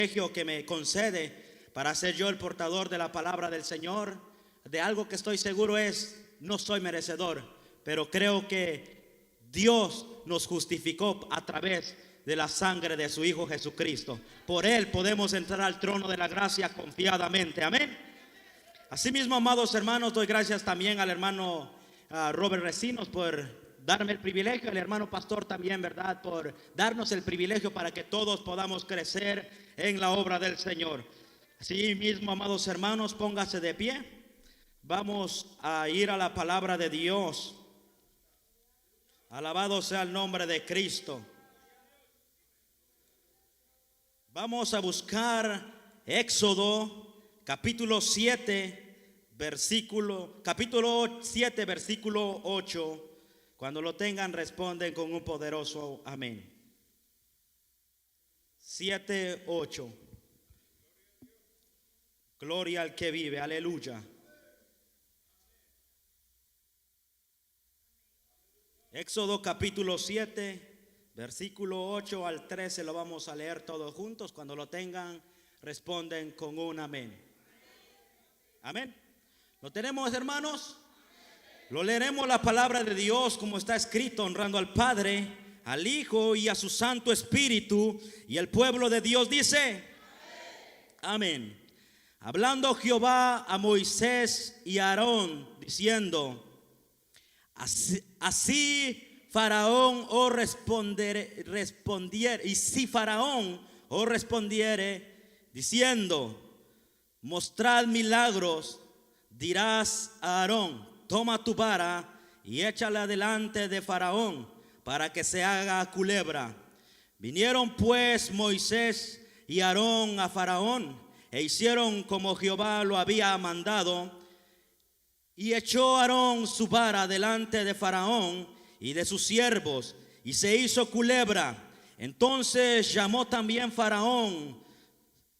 privilegio que me concede para ser yo el portador de la palabra del Señor, de algo que estoy seguro no soy merecedor, pero creo que Dios nos justificó a través de la sangre de su Hijo Jesucristo. Por Él podemos entrar al trono de la gracia confiadamente. Amén. Asimismo, amados hermanos, doy gracias también al hermano Robert Recinos por darme el privilegio, al hermano pastor también, ¿verdad?, por darnos el privilegio para que todos podamos crecer en la obra del Señor. Así mismo, amados hermanos, póngase de pie. Vamos a ir a la palabra de Dios. Alabado sea el nombre de Cristo. Vamos a buscar Éxodo capítulo 7, capítulo 7, versículo 8. Cuando lo tengan, responden con un poderoso amén. 7, 8. Gloria al que vive, aleluya. Éxodo capítulo 7, versículo 8 al 13, lo vamos a leer todos juntos. Cuando lo tengan, responden con un amén. Amén. ¿Lo tenemos, hermanos? Lo leeremos la palabra de Dios como está escrito, honrando al Padre, al Hijo y a su Santo Espíritu. Y el pueblo de Dios dice: amén. Hablando Jehová a Moisés y a Aarón, diciendo: así Faraón os respondiere, y si Faraón os respondiere, diciendo: mostrad milagros, dirás a Aarón: toma tu vara y échala delante de Faraón, para que se haga culebra. Vinieron pues Moisés y Aarón a Faraón, e hicieron como Jehová lo había mandado. Y echó Aarón su vara delante de Faraón y de sus siervos, y se hizo culebra. Entonces llamó también Faraón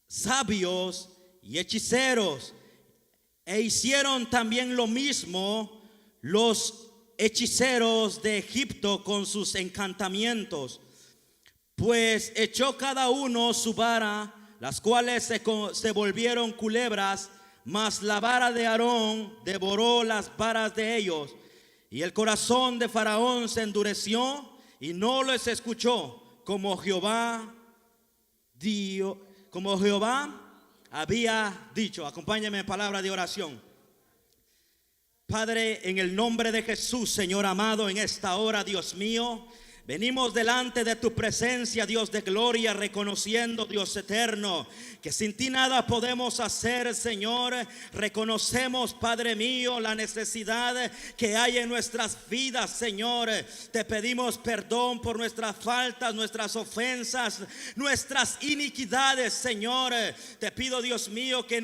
sabios y hechiceros, e hicieron también lo mismo los hechiceros de Egipto con sus encantamientos. Pues echó cada uno su vara, las cuales se volvieron culebras, mas la vara de Aarón devoró las varas de ellos. Y el corazón de Faraón se endureció y no les escuchó, como Jehová había dicho. Acompáñame en palabra de oración. Padre, en el nombre de Jesús, Señor amado, en esta hora, Dios mío, venimos delante de tu presencia, Dios de gloria, reconociendo, Dios eterno, que sin ti nada podemos hacer, Señor. Reconocemos, Padre mío, la necesidad que hay en nuestras vidas, Señor. Te pedimos perdón por nuestras faltas, nuestras ofensas, nuestras iniquidades, Señor. Te pido, Dios mío, que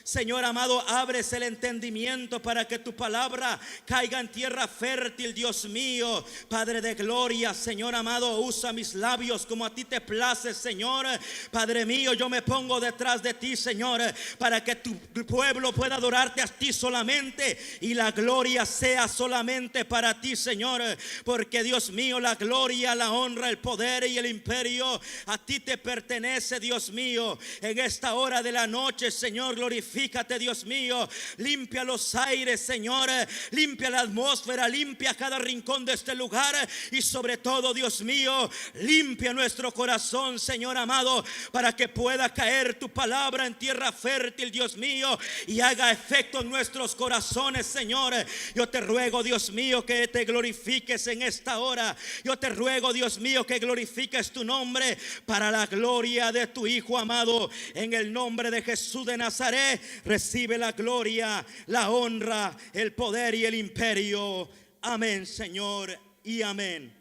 Señor amado, abres el entendimiento para que tu palabra caiga en tierra fértil, Dios mío. Padre de gloria, Señor amado, usa mis labios como a ti te place, Señor. Padre mío, yo me pongo detrás de ti, Señor, para que tu pueblo pueda adorarte a ti solamente y la gloria sea solamente para ti, Señor. Porque, Dios mío, la gloria, la honra, el poder y el imperio a ti te pertenece, Dios mío. En esta hora de la noche, Señor, glorifícate, Dios mío. Limpia los aires, Señor. Limpia la atmósfera, limpia cada rincón de este lugar. Y sobre todo, Dios mío, limpia nuestro corazón, Señor amado, para que pueda caer tu palabra en tierra fértil, Dios mío, y haga efecto en nuestros corazones, Señor. Yo te ruego, Dios mío, que te glorifiques en esta hora. Yo te ruego, Dios mío, que glorifiques tu nombre para la gloria de tu Hijo amado. En el nombre de Jesús de Nazaret, recibe la gloria, la honra, el poder y el imperio. Amén, Señor, y amén.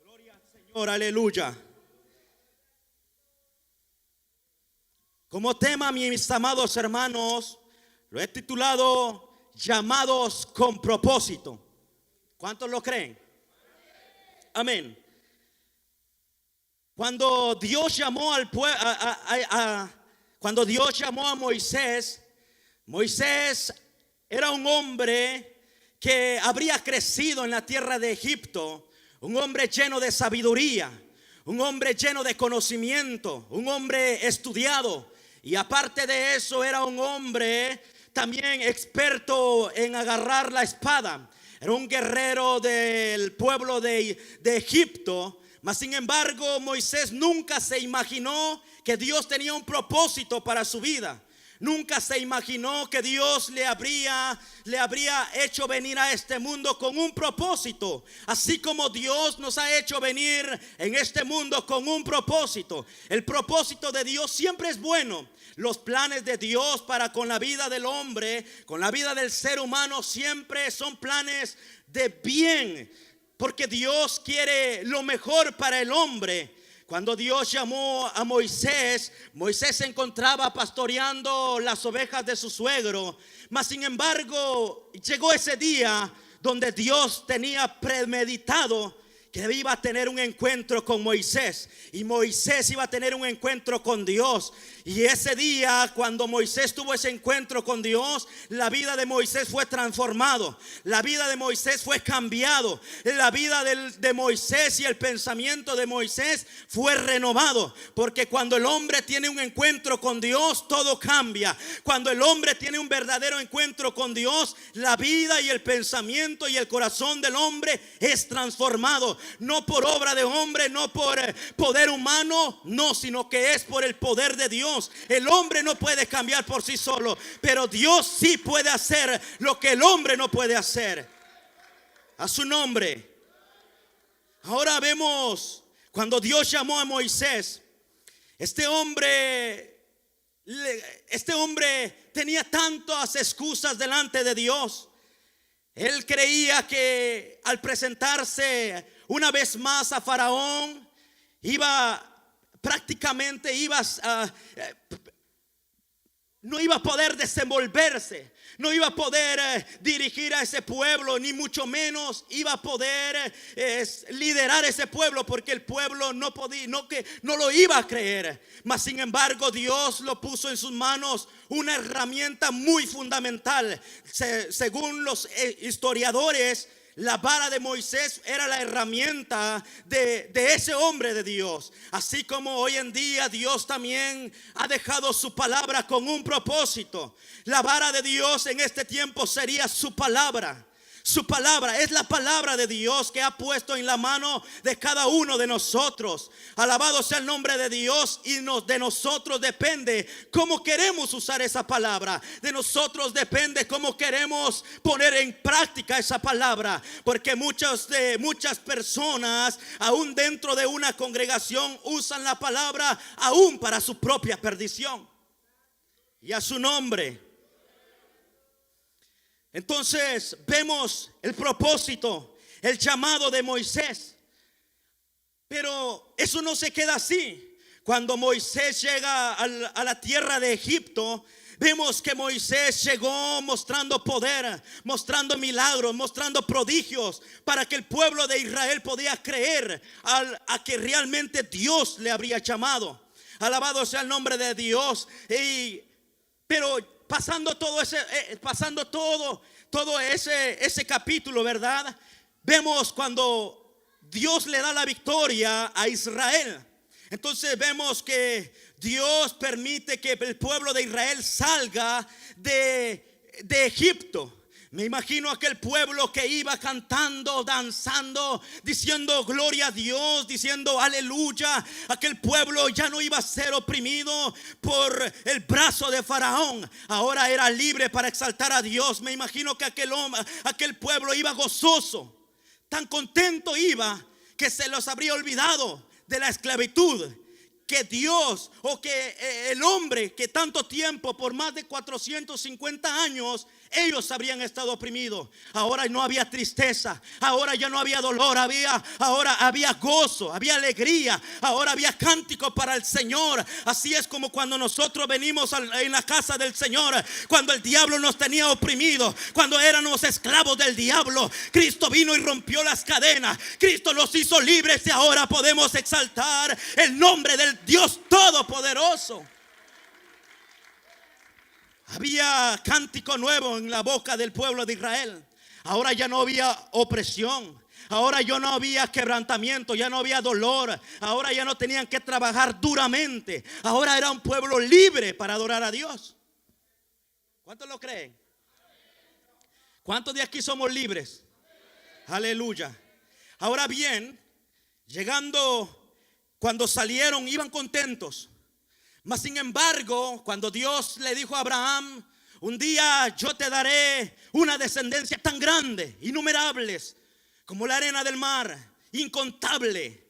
Gloria al Señor, aleluya. Como tema, mis amados hermanos, lo he titulado llamados con propósito. ¿Cuántos lo creen? Amén. Cuando Dios llamó al pueblo, cuando Dios llamó a Moisés, Moisés era un hombre que habría crecido en la tierra de Egipto, un hombre lleno de sabiduría, un hombre lleno de conocimiento, un hombre estudiado. Y aparte de eso, era un hombre también experto en agarrar la espada. Era un guerrero del pueblo de Egipto. Mas sin embargo, Moisés nunca se imaginó que Dios tenía un propósito para su vida. Nunca se imaginó que Dios le habría hecho venir a este mundo con un propósito. Así como Dios nos ha hecho venir en este mundo con un propósito. El propósito de Dios siempre es bueno. Los planes de Dios para con la vida del hombre, con la vida del ser humano, siempre son planes de bien. Porque Dios quiere lo mejor para el hombre. Cuando Dios llamó a Moisés, Moisés se encontraba pastoreando las ovejas de su suegro. Mas sin embargo, llegó ese día donde Dios tenía premeditado que iba a tener un encuentro con Moisés. Y Moisés iba a tener un encuentro con Dios. Y ese día, cuando Moisés tuvo ese encuentro con Dios, la vida de Moisés fue transformado. La vida de Moisés fue cambiado. La vida de Moisés y el pensamiento de Moisés fue renovado. Porque cuando el hombre tiene un encuentro con Dios, todo cambia. Cuando el hombre tiene un verdadero encuentro con Dios, la vida y el pensamiento y el corazón del hombre es transformado. No por obra de hombre, no por poder humano, no, sino que es por el poder de Dios. El hombre no puede cambiar por sí solo, pero Dios sí puede hacer lo que el hombre no puede hacer. A su nombre. Ahora vemos cuando Dios llamó a Moisés. Este hombre tenía tantas excusas delante de Dios. Él creía que al presentarse una vez más a Faraón, no iba a poder desenvolverse, no iba a poder dirigir a ese pueblo, ni mucho menos iba a poder liderar ese pueblo, porque el pueblo no lo iba a creer. Mas sin embargo, Dios lo puso en sus manos una herramienta muy fundamental. Según los historiadores, la vara de Moisés era la herramienta de ese hombre de Dios. Así como hoy en día Dios también ha dejado su palabra con un propósito. La vara de Dios en este tiempo sería su palabra. Su palabra es la palabra de Dios que ha puesto en la mano de cada uno de nosotros. Alabado sea el nombre de Dios. Y de nosotros depende cómo queremos usar esa palabra. De nosotros depende cómo queremos poner en práctica esa palabra. Porque muchas personas, aún dentro de una congregación, usan la palabra aún para su propia perdición. Y a su nombre. Entonces vemos el propósito, el llamado de Moisés. Pero eso no se queda así. Cuando Moisés llega a la tierra de Egipto, vemos que Moisés llegó mostrando poder, mostrando milagros, mostrando prodigios, para que el pueblo de Israel podía creer a que realmente Dios le habría llamado. Alabado sea el nombre de Dios. Pero pasando todo ese capítulo, ¿verdad? Vemos cuando Dios le da la victoria a Israel. Entonces vemos que Dios permite que el pueblo de Israel salga de Egipto. Me imagino aquel pueblo que iba cantando, danzando, diciendo gloria a Dios, diciendo aleluya. Aquel pueblo ya no iba a ser oprimido por el brazo de Faraón. Ahora era libre para exaltar a Dios. Me imagino que aquel pueblo iba gozoso. Tan contento iba que se los habría olvidado de la esclavitud. Que Dios o que el hombre que tanto tiempo, por más de 450 años, ellos habrían estado oprimidos. Ahora no había tristeza, ahora ya no había dolor, ahora había gozo, había alegría, ahora había cántico para el Señor. Así es como cuando nosotros venimos en la casa del Señor, cuando el diablo nos tenía oprimidos, cuando éramos esclavos del diablo, Cristo vino y rompió las cadenas. Cristo nos hizo libres y ahora podemos exaltar el nombre del Dios Todopoderoso. Había cántico nuevo en la boca del pueblo de Israel. Ahora ya no había opresión. Ahora ya no había quebrantamiento, ya no había dolor. Ahora ya no tenían que trabajar duramente. Ahora era un pueblo libre para adorar a Dios. ¿Cuántos lo creen? ¿Cuántos de aquí somos libres? Aleluya. Ahora bien, cuando salieron, iban contentos. Mas sin embargo, cuando Dios le dijo a Abraham: un día yo te daré una descendencia tan grande, innumerables, como la arena del mar, incontable.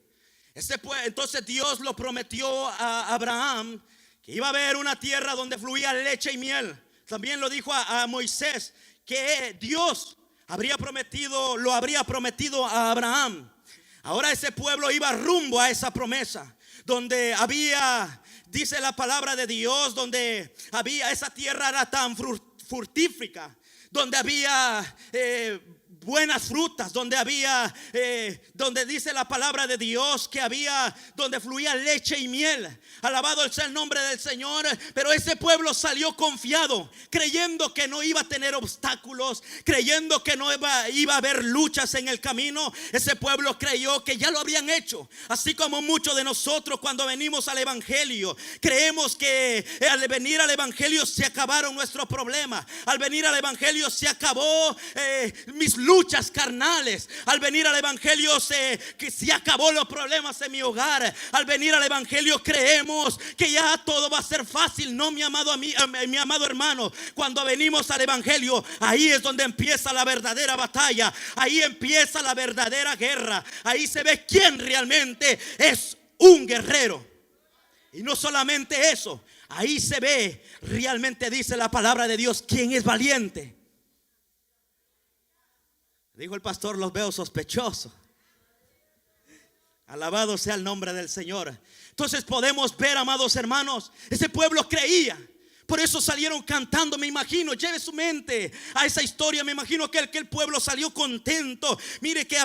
Entonces Dios lo prometió a Abraham, que iba a haber una tierra donde fluía leche y miel. También lo dijo a Moisés, que Dios lo habría prometido a Abraham. Ahora ese pueblo iba rumbo a esa promesa, donde dice la palabra de Dios, donde esa tierra era tan fructífera, donde había buenas frutas, donde dice la palabra de Dios que donde fluía leche y miel. Alabado sea el nombre del Señor. Pero ese pueblo salió confiado, creyendo que no iba a tener obstáculos, creyendo que no iba a haber luchas en el camino. Ese pueblo creyó que ya lo habían hecho. Así como muchos de nosotros, cuando venimos al evangelio, creemos que al venir al evangelio se acabaron nuestros problemas. Al venir al evangelio se acabó mis luchas carnales. Al venir al evangelio se acabó los problemas en mi hogar. Al venir al evangelio creemos que ya todo va a ser fácil. No, mi amado hermano. Cuando venimos al evangelio, ahí es donde empieza la verdadera batalla. Ahí empieza la verdadera guerra. Ahí se ve quién realmente es un guerrero. Y no solamente eso, ahí se ve realmente, dice la palabra de Dios, quién es valiente. Dijo el pastor: los veo sospechosos. Alabado sea el nombre del Señor. Entonces podemos ver, amados hermanos, ese pueblo creía. Por eso salieron cantando. Me imagino, lleve su mente a esa historia. Me imagino que aquel pueblo salió contento. Mire que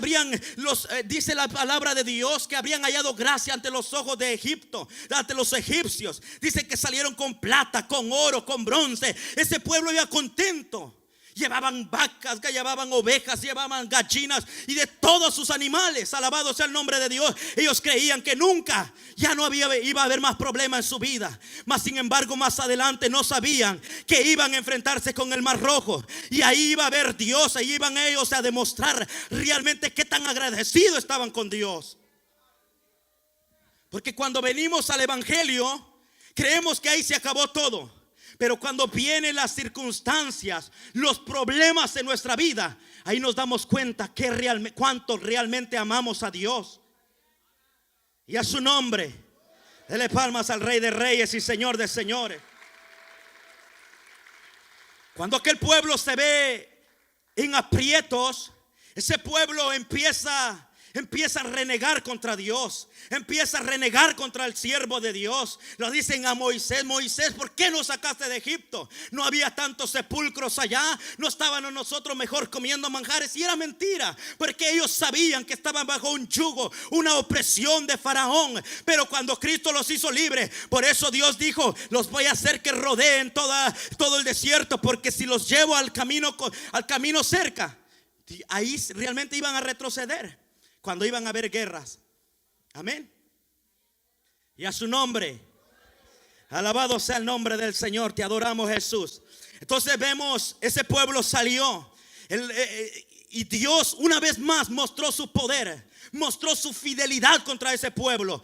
dice la palabra de Dios, que habrían hallado gracia ante los ojos de Egipto, ante los egipcios. Dice que salieron con plata, con oro, con bronce. Ese pueblo iba contento. Llevaban vacas, llevaban ovejas, llevaban gallinas y de todos sus animales. Alabado sea el nombre de Dios. Ellos creían que nunca, ya no iba a haber más problemas en su vida. Mas sin embargo, más adelante no sabían que iban a enfrentarse con el Mar Rojo. Y ahí iba a haber Dios. Ahí iban ellos a demostrar realmente qué tan agradecidos estaban con Dios. Porque cuando venimos al evangelio, creemos que ahí se acabó todo. Pero cuando vienen las circunstancias, los problemas en nuestra vida, ahí nos damos cuenta cuánto realmente amamos a Dios y a su nombre. Dele palmas al Rey de Reyes y Señor de Señores. Cuando aquel pueblo se ve en aprietos, ese pueblo empieza a renegar contra Dios. Empieza a renegar contra el siervo de Dios. Lo dicen a Moisés: Moisés, ¿por qué nos sacaste de Egipto? No había tantos sepulcros allá. No estábamos nosotros mejor comiendo manjares. Y era mentira, porque ellos sabían que estaban bajo un yugo, una opresión de Faraón. Pero cuando Cristo los hizo libres, por eso Dios dijo: los voy a hacer que rodeen todo el desierto, porque si los llevo al camino cerca, ahí realmente iban a retroceder cuando iban a haber guerras. Amén. Y a su nombre. Alabado sea el nombre del Señor. Te adoramos, Jesús. Entonces vemos, ese pueblo salió. Y Dios una vez más mostró su poder, mostró su fidelidad contra ese pueblo.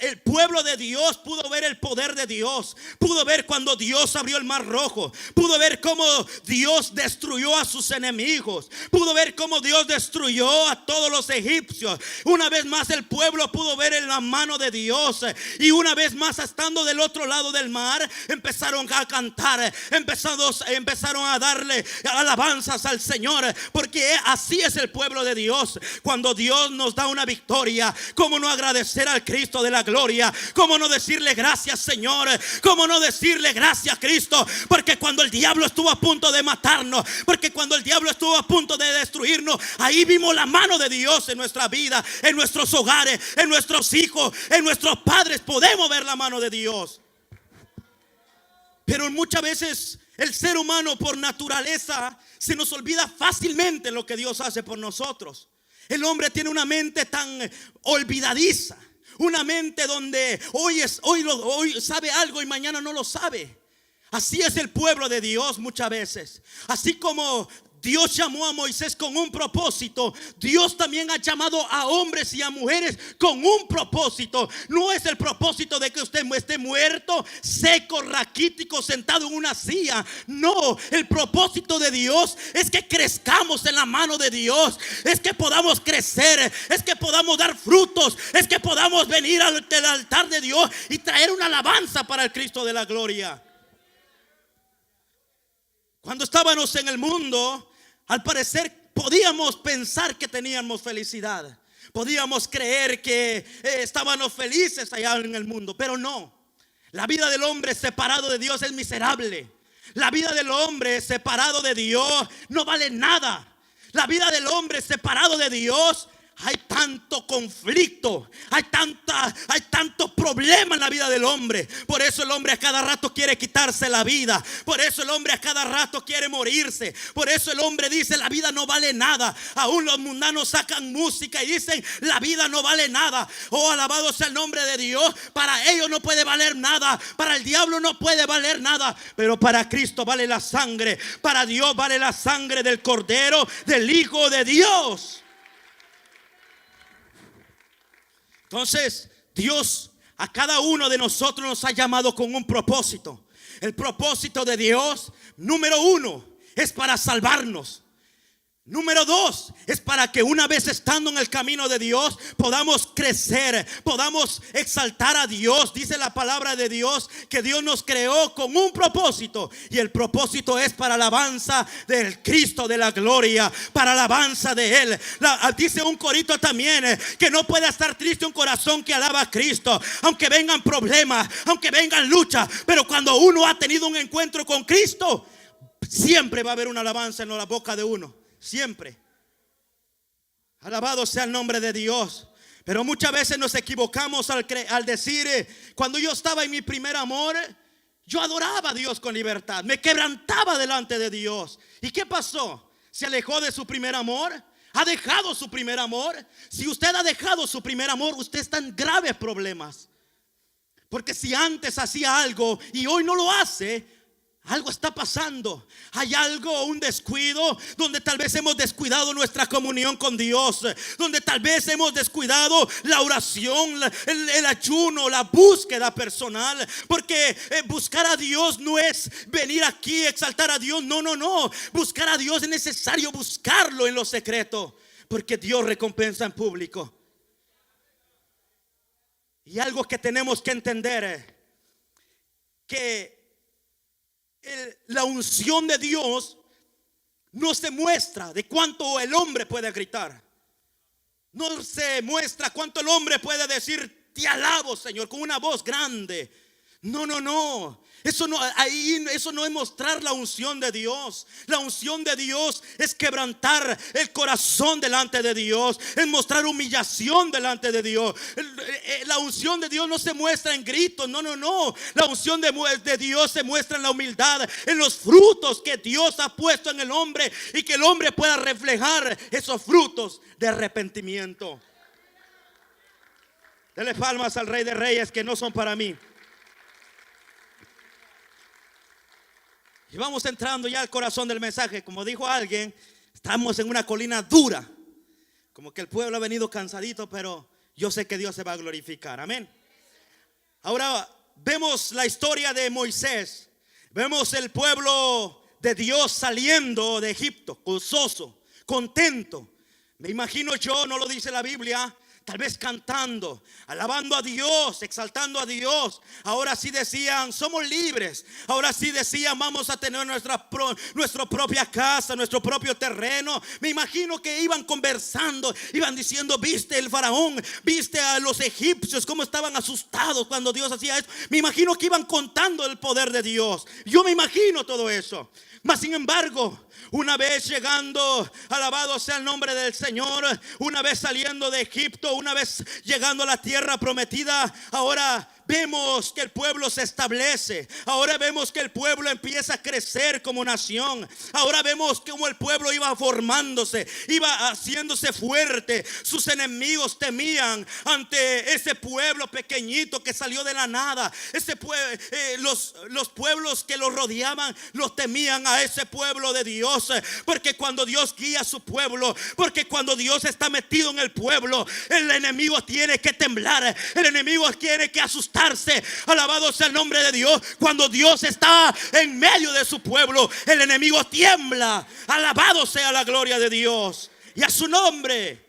El pueblo de Dios pudo ver el poder de Dios. Pudo ver cuando Dios abrió el Mar Rojo. Pudo ver cómo Dios destruyó a sus enemigos. Pudo ver cómo Dios destruyó a todos los egipcios. Una vez más el pueblo pudo ver en la mano de Dios. Y una vez más, estando del otro lado del mar, empezaron a cantar, empezaron a darle alabanzas al Señor. Porque así es el pueblo de Dios. Cuando Dios nos da una victoria, ¿cómo no agradecer al Cristo de la gloria? ¿Cómo no decirle gracias, Señor? ¿Cómo no decirle gracias, Cristo? Porque cuando el diablo estuvo a punto de matarnos, porque cuando el diablo estuvo a punto de destruirnos, ahí vimos la mano de Dios en nuestra vida, en nuestros hogares, en nuestros hijos, en nuestros padres. Podemos ver la mano de Dios. Pero muchas veces el ser humano, por naturaleza, se nos olvida fácilmente lo que Dios hace por nosotros. El hombre tiene una mente tan olvidadiza, una mente donde hoy sabe algo y mañana no lo sabe. Así es el pueblo de Dios muchas veces. Así como Dios llamó a Moisés con un propósito, Dios también ha llamado a hombres y a mujeres con un propósito. No es el propósito de que usted esté muerto, seco, raquítico, sentado en una silla. No, el propósito de Dios es que crezcamos en la mano de Dios, es que podamos crecer, es que podamos dar frutos, es que podamos venir al altar de Dios y traer una alabanza para el Cristo de la gloria. Cuando estábamos en el mundo, al parecer podíamos pensar que teníamos felicidad. Podíamos creer que estábamos felices allá en el mundo, pero no. La vida del hombre separado de Dios es miserable. La vida del hombre separado de Dios no vale nada. La vida del hombre separado de Dios, hay tanto conflicto, hay tanto problema en la vida del hombre. Por eso el hombre a cada rato quiere quitarse la vida. Por eso el hombre a cada rato quiere morirse. Por eso el hombre dice: la vida no vale nada. Aún los mundanos sacan música y dicen: la vida no vale nada. Oh, alabado sea el nombre de Dios. Para ellos no puede valer nada. Para el diablo no puede valer nada. Pero para Cristo vale la sangre. Para Dios vale la sangre del Cordero, del Hijo de Dios. Entonces, Dios a cada uno de nosotros nos ha llamado con un propósito. El propósito de Dios, número 1, es para salvarnos. Número 2, es para que una vez estando en el camino de Dios podamos crecer, podamos exaltar a Dios. Dice la palabra de Dios que Dios nos creó con un propósito, y el propósito es para alabanza del Cristo de la gloria, para alabanza de Él. Dice un corito también que no puede estar triste un corazón que alaba a Cristo, aunque vengan problemas, aunque vengan luchas. Pero cuando uno ha tenido un encuentro con Cristo, siempre va a haber una alabanza en la boca de uno. Siempre. Alabado sea el nombre de Dios. Pero muchas veces nos equivocamos al decir: cuando yo estaba en mi primer amor, yo adoraba a Dios con libertad, me quebrantaba delante de Dios. ¿Y qué pasó? ¿Se alejó de su primer amor? ¿Ha dejado su primer amor? Si usted ha dejado su primer amor, usted está en graves problemas. Porque si antes hacía algo y hoy no lo hace, algo está pasando. Hay algo, un descuido, donde tal vez hemos descuidado nuestra comunión con Dios, donde tal vez hemos descuidado la oración, el ayuno, la búsqueda personal. Porque buscar a Dios no es venir aquí a exaltar a Dios. No. Buscar a Dios es necesario buscarlo en lo secreto, porque Dios recompensa en público. Y algo que tenemos que entender, que la unción de Dios no se muestra de cuánto el hombre puede gritar. No se muestra cuánto el hombre puede decir: te alabo, Señor, con una voz grande. No. Eso no es mostrar la unción de Dios. La unción de Dios es quebrantar el corazón delante de Dios, es mostrar humillación delante de Dios. La unción de Dios no se muestra en gritos. No. La unción de Dios se muestra en la humildad, en los frutos que Dios ha puesto en el hombre, y que el hombre pueda reflejar esos frutos de arrepentimiento. Dele palmas al Rey de Reyes, que no son para mí. Y vamos entrando ya al corazón del mensaje. Como dijo alguien, estamos en una colina dura, como que el pueblo ha venido cansadito, pero yo sé que Dios se va a glorificar. Amén. Ahora vemos la historia de Moisés. Vemos el pueblo de Dios saliendo de Egipto, gozoso, contento. Me imagino yo, no lo dice la Biblia, tal vez cantando, alabando a Dios, exaltando a Dios. Ahora sí decían: somos libres. Ahora sí decían: vamos a tener nuestra propia casa, nuestro propio terreno. Me imagino que iban conversando, iban diciendo: viste el faraón, viste a los egipcios cómo estaban asustados cuando Dios hacía eso. Me imagino que iban contando el poder de Dios. Yo me imagino todo eso. Mas sin embargo, una vez llegando, alabado sea el nombre del Señor, una vez saliendo de Egipto, una vez llegando a la tierra prometida, ahora vemos que el pueblo se establece. Ahora vemos que el pueblo empieza a crecer como nación. Ahora vemos cómo el pueblo iba formándose, iba haciéndose fuerte. Sus enemigos temían ante ese pueblo pequeñito que salió de la nada. Los pueblos que lo rodeaban los temían a ese pueblo de Dios, porque cuando Dios guía a su pueblo, porque cuando Dios está metido en el pueblo, el enemigo tiene que temblar, el enemigo tiene que asustarse. Alabado sea el nombre de Dios. Cuando Dios está en medio de su pueblo, el enemigo tiembla. Alabado sea la gloria de Dios y a su nombre.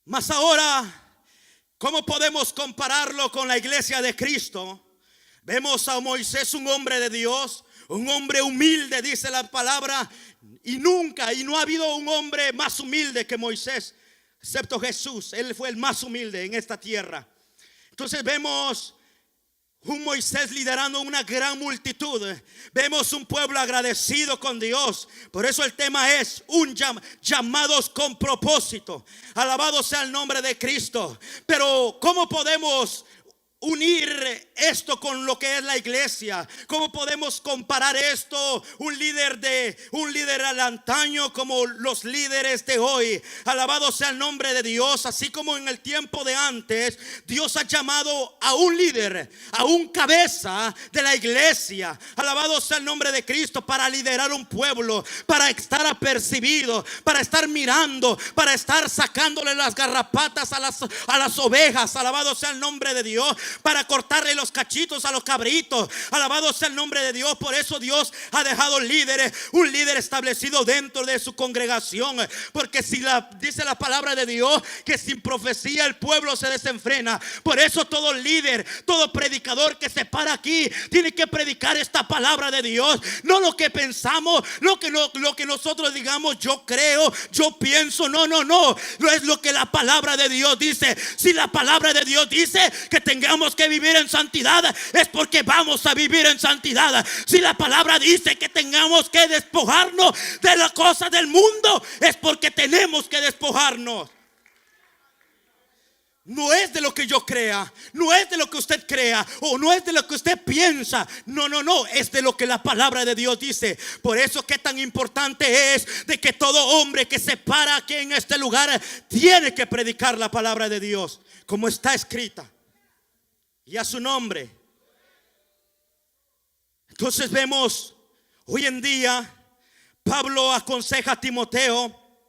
Mas ahora, ¿cómo podemos compararlo con la iglesia de Cristo? Vemos a Moisés, un hombre de Dios, un hombre humilde, dice la palabra, y no ha habido un hombre más humilde que Moisés, excepto Jesús. Él fue el más humilde en esta tierra. Entonces vemos un Moisés liderando una gran multitud. Vemos un pueblo agradecido con Dios. Por eso el tema es llamados con propósito. Alabado sea el nombre de Cristo. Pero ¿cómo podemos unir esto con lo que es la iglesia? ¿Cómo podemos comparar esto? Un líder al antaño como los líderes de hoy. Alabado sea el nombre de Dios. Así como en el tiempo de antes, Dios ha llamado a un líder, a un cabeza de la iglesia. Alabado sea el nombre de Cristo, para liderar un pueblo, para estar apercibido, para estar mirando, para estar sacándole las garrapatas a las ovejas. Alabado sea el nombre de Dios, para cortarle los cachitos a los cabritos. Alabado sea el nombre de Dios. Por eso Dios ha dejado líderes, un líder establecido dentro de su congregación. Porque dice la palabra de Dios que sin profecía el pueblo se desenfrena. Por eso todo líder, todo predicador que se para aquí tiene que predicar esta palabra de Dios. No lo que pensamos, lo que nosotros digamos, yo creo, yo pienso. No es lo que la palabra de Dios dice. Si la palabra de Dios dice que tengamos que vivir en santidad, es porque vamos a vivir en santidad. Si la palabra dice que tengamos que despojarnos de las cosas del mundo, es porque tenemos que despojarnos. No es de lo que yo crea, no es de lo que usted crea, o no es de lo que usted piensa. No, es de lo que la palabra de Dios dice. Por eso que tan importante es de que todo hombre que se para aquí en este lugar tiene que predicar la palabra de Dios como está escrita, y a su nombre. Entonces vemos hoy en día, Pablo aconseja a Timoteo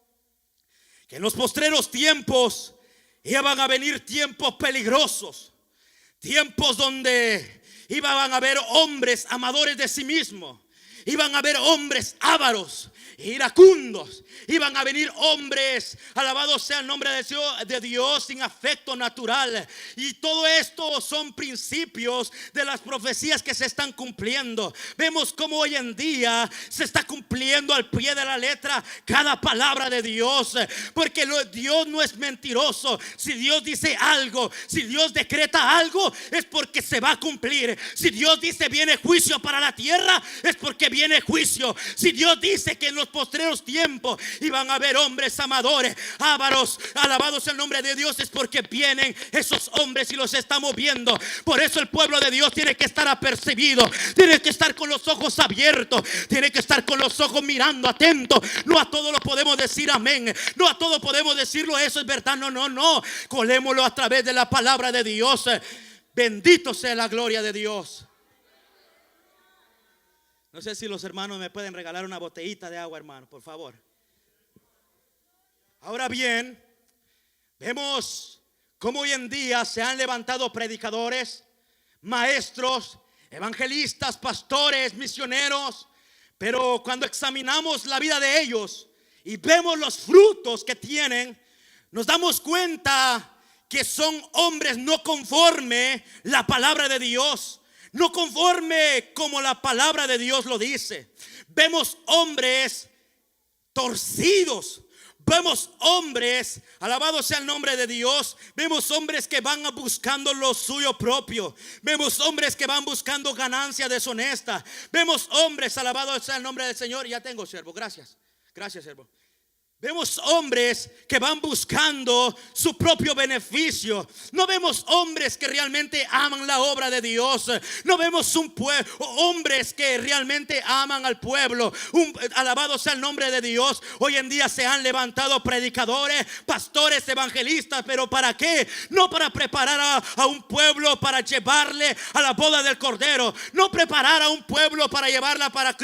que en los postreros tiempos iban a venir tiempos peligrosos, tiempos donde iban a haber hombres amadores de sí mismos, iban a haber hombres ávaros, iracundos. Iban a venir hombres, alabado sea el nombre de Dios, sin afecto natural. Y todo esto son principios de las profecías que se están cumpliendo. Vemos cómo hoy en día se está cumpliendo al pie de la letra cada palabra de Dios, porque Dios no es mentiroso. Si Dios dice algo, si Dios decreta algo, es porque se va a cumplir. Si Dios dice viene juicio para la tierra, es porque viene juicio. Si Dios dice que en los postreros tiempos iban a haber hombres amadores, ávaros, alabado sea el nombre de Dios, es porque vienen esos hombres y los estamos viendo. Por eso el pueblo de Dios tiene que estar apercibido, tiene que estar con los ojos abiertos, tiene que estar con los ojos mirando, atento. No a todo lo podemos decir amén, no a todo podemos decirlo eso es verdad, no, colémoslo a través de la palabra de Dios. Bendito sea la gloria de Dios. No sé si los hermanos me pueden regalar una botellita de agua, hermano, por favor. Ahora bien, vemos cómo hoy en día se han levantado predicadores, maestros, evangelistas, pastores, misioneros. Pero cuando examinamos la vida de ellos y vemos los frutos que tienen, nos damos cuenta que son hombres no conforme la palabra de Dios, no conforme como la palabra de Dios lo dice. Vemos hombres torcidos, vemos hombres, alabado sea el nombre de Dios, vemos hombres que van buscando lo suyo propio, vemos hombres que van buscando ganancia deshonesta, vemos hombres, alabado sea el nombre del Señor. Ya tengo, siervo, gracias, siervo. Vemos hombres que van buscando su propio beneficio. No vemos hombres que realmente aman la obra de Dios. No vemos hombres que realmente aman al pueblo. Alabado sea el nombre de Dios. Hoy en día se han levantado predicadores, pastores, evangelistas. ¿Pero para qué? No para preparar a un pueblo para llevarle a la boda del Cordero. No preparar a un pueblo para llevarla para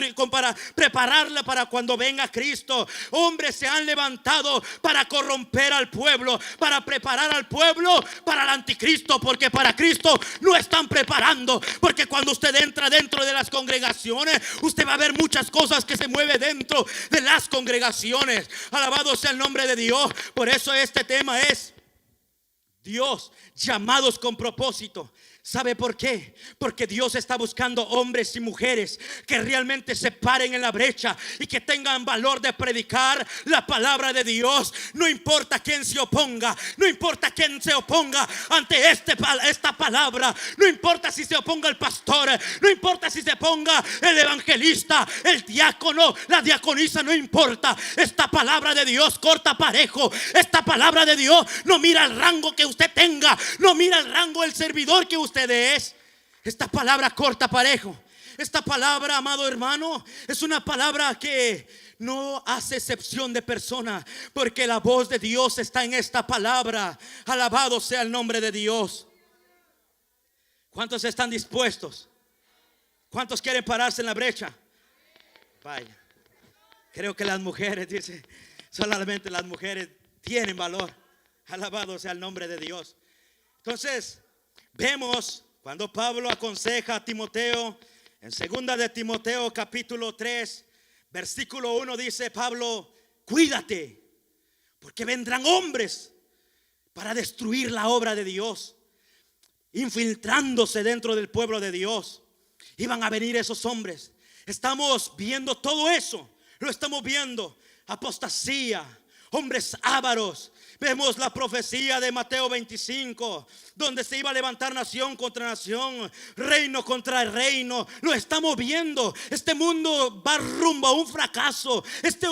prepararla para cuando venga Cristo. Hombres se han levantado para corromper al pueblo, para preparar al pueblo para el anticristo, porque para Cristo no están preparando. Porque cuando usted entra dentro de las congregaciones, usted va a ver muchas cosas que se mueven dentro de las congregaciones. Alabado sea el nombre de Dios. Por eso este tema es Dios, llamados con propósito. ¿Sabe por qué? Porque Dios está buscando hombres y mujeres que realmente se paren en la brecha y que tengan valor de predicar la palabra de Dios. No importa quién se oponga, no importa quién se oponga ante esta palabra. No importa si se oponga el pastor, no importa si se oponga el evangelista, el diácono, la diaconisa, no importa. Esta palabra de Dios corta parejo. Esta palabra de Dios no mira el rango que usted tenga, no mira el rango del servidor que usted es. Esta palabra corta parejo. Esta palabra, amado hermano, es una palabra que no hace excepción de persona, porque la voz de Dios está en esta palabra. Alabado sea el nombre de Dios. ¿Cuántos están dispuestos? ¿Cuántos quieren pararse en la brecha? Vaya, creo que las mujeres, dice, solamente las mujeres tienen valor. Alabado sea el nombre de Dios. Entonces vemos cuando Pablo aconseja a Timoteo en 2 de Timoteo capítulo 3 versículo 1, dice Pablo: cuídate, porque vendrán hombres para destruir la obra de Dios, infiltrándose dentro del pueblo de Dios. Iban a venir esos hombres. Estamos viendo todo eso. Lo estamos viendo. Apostasía, hombres ávaros. Vemos la profecía de Mateo 25, donde se iba a levantar nación contra nación, reino contra reino. Lo estamos viendo. Este mundo va rumbo a un fracaso. Este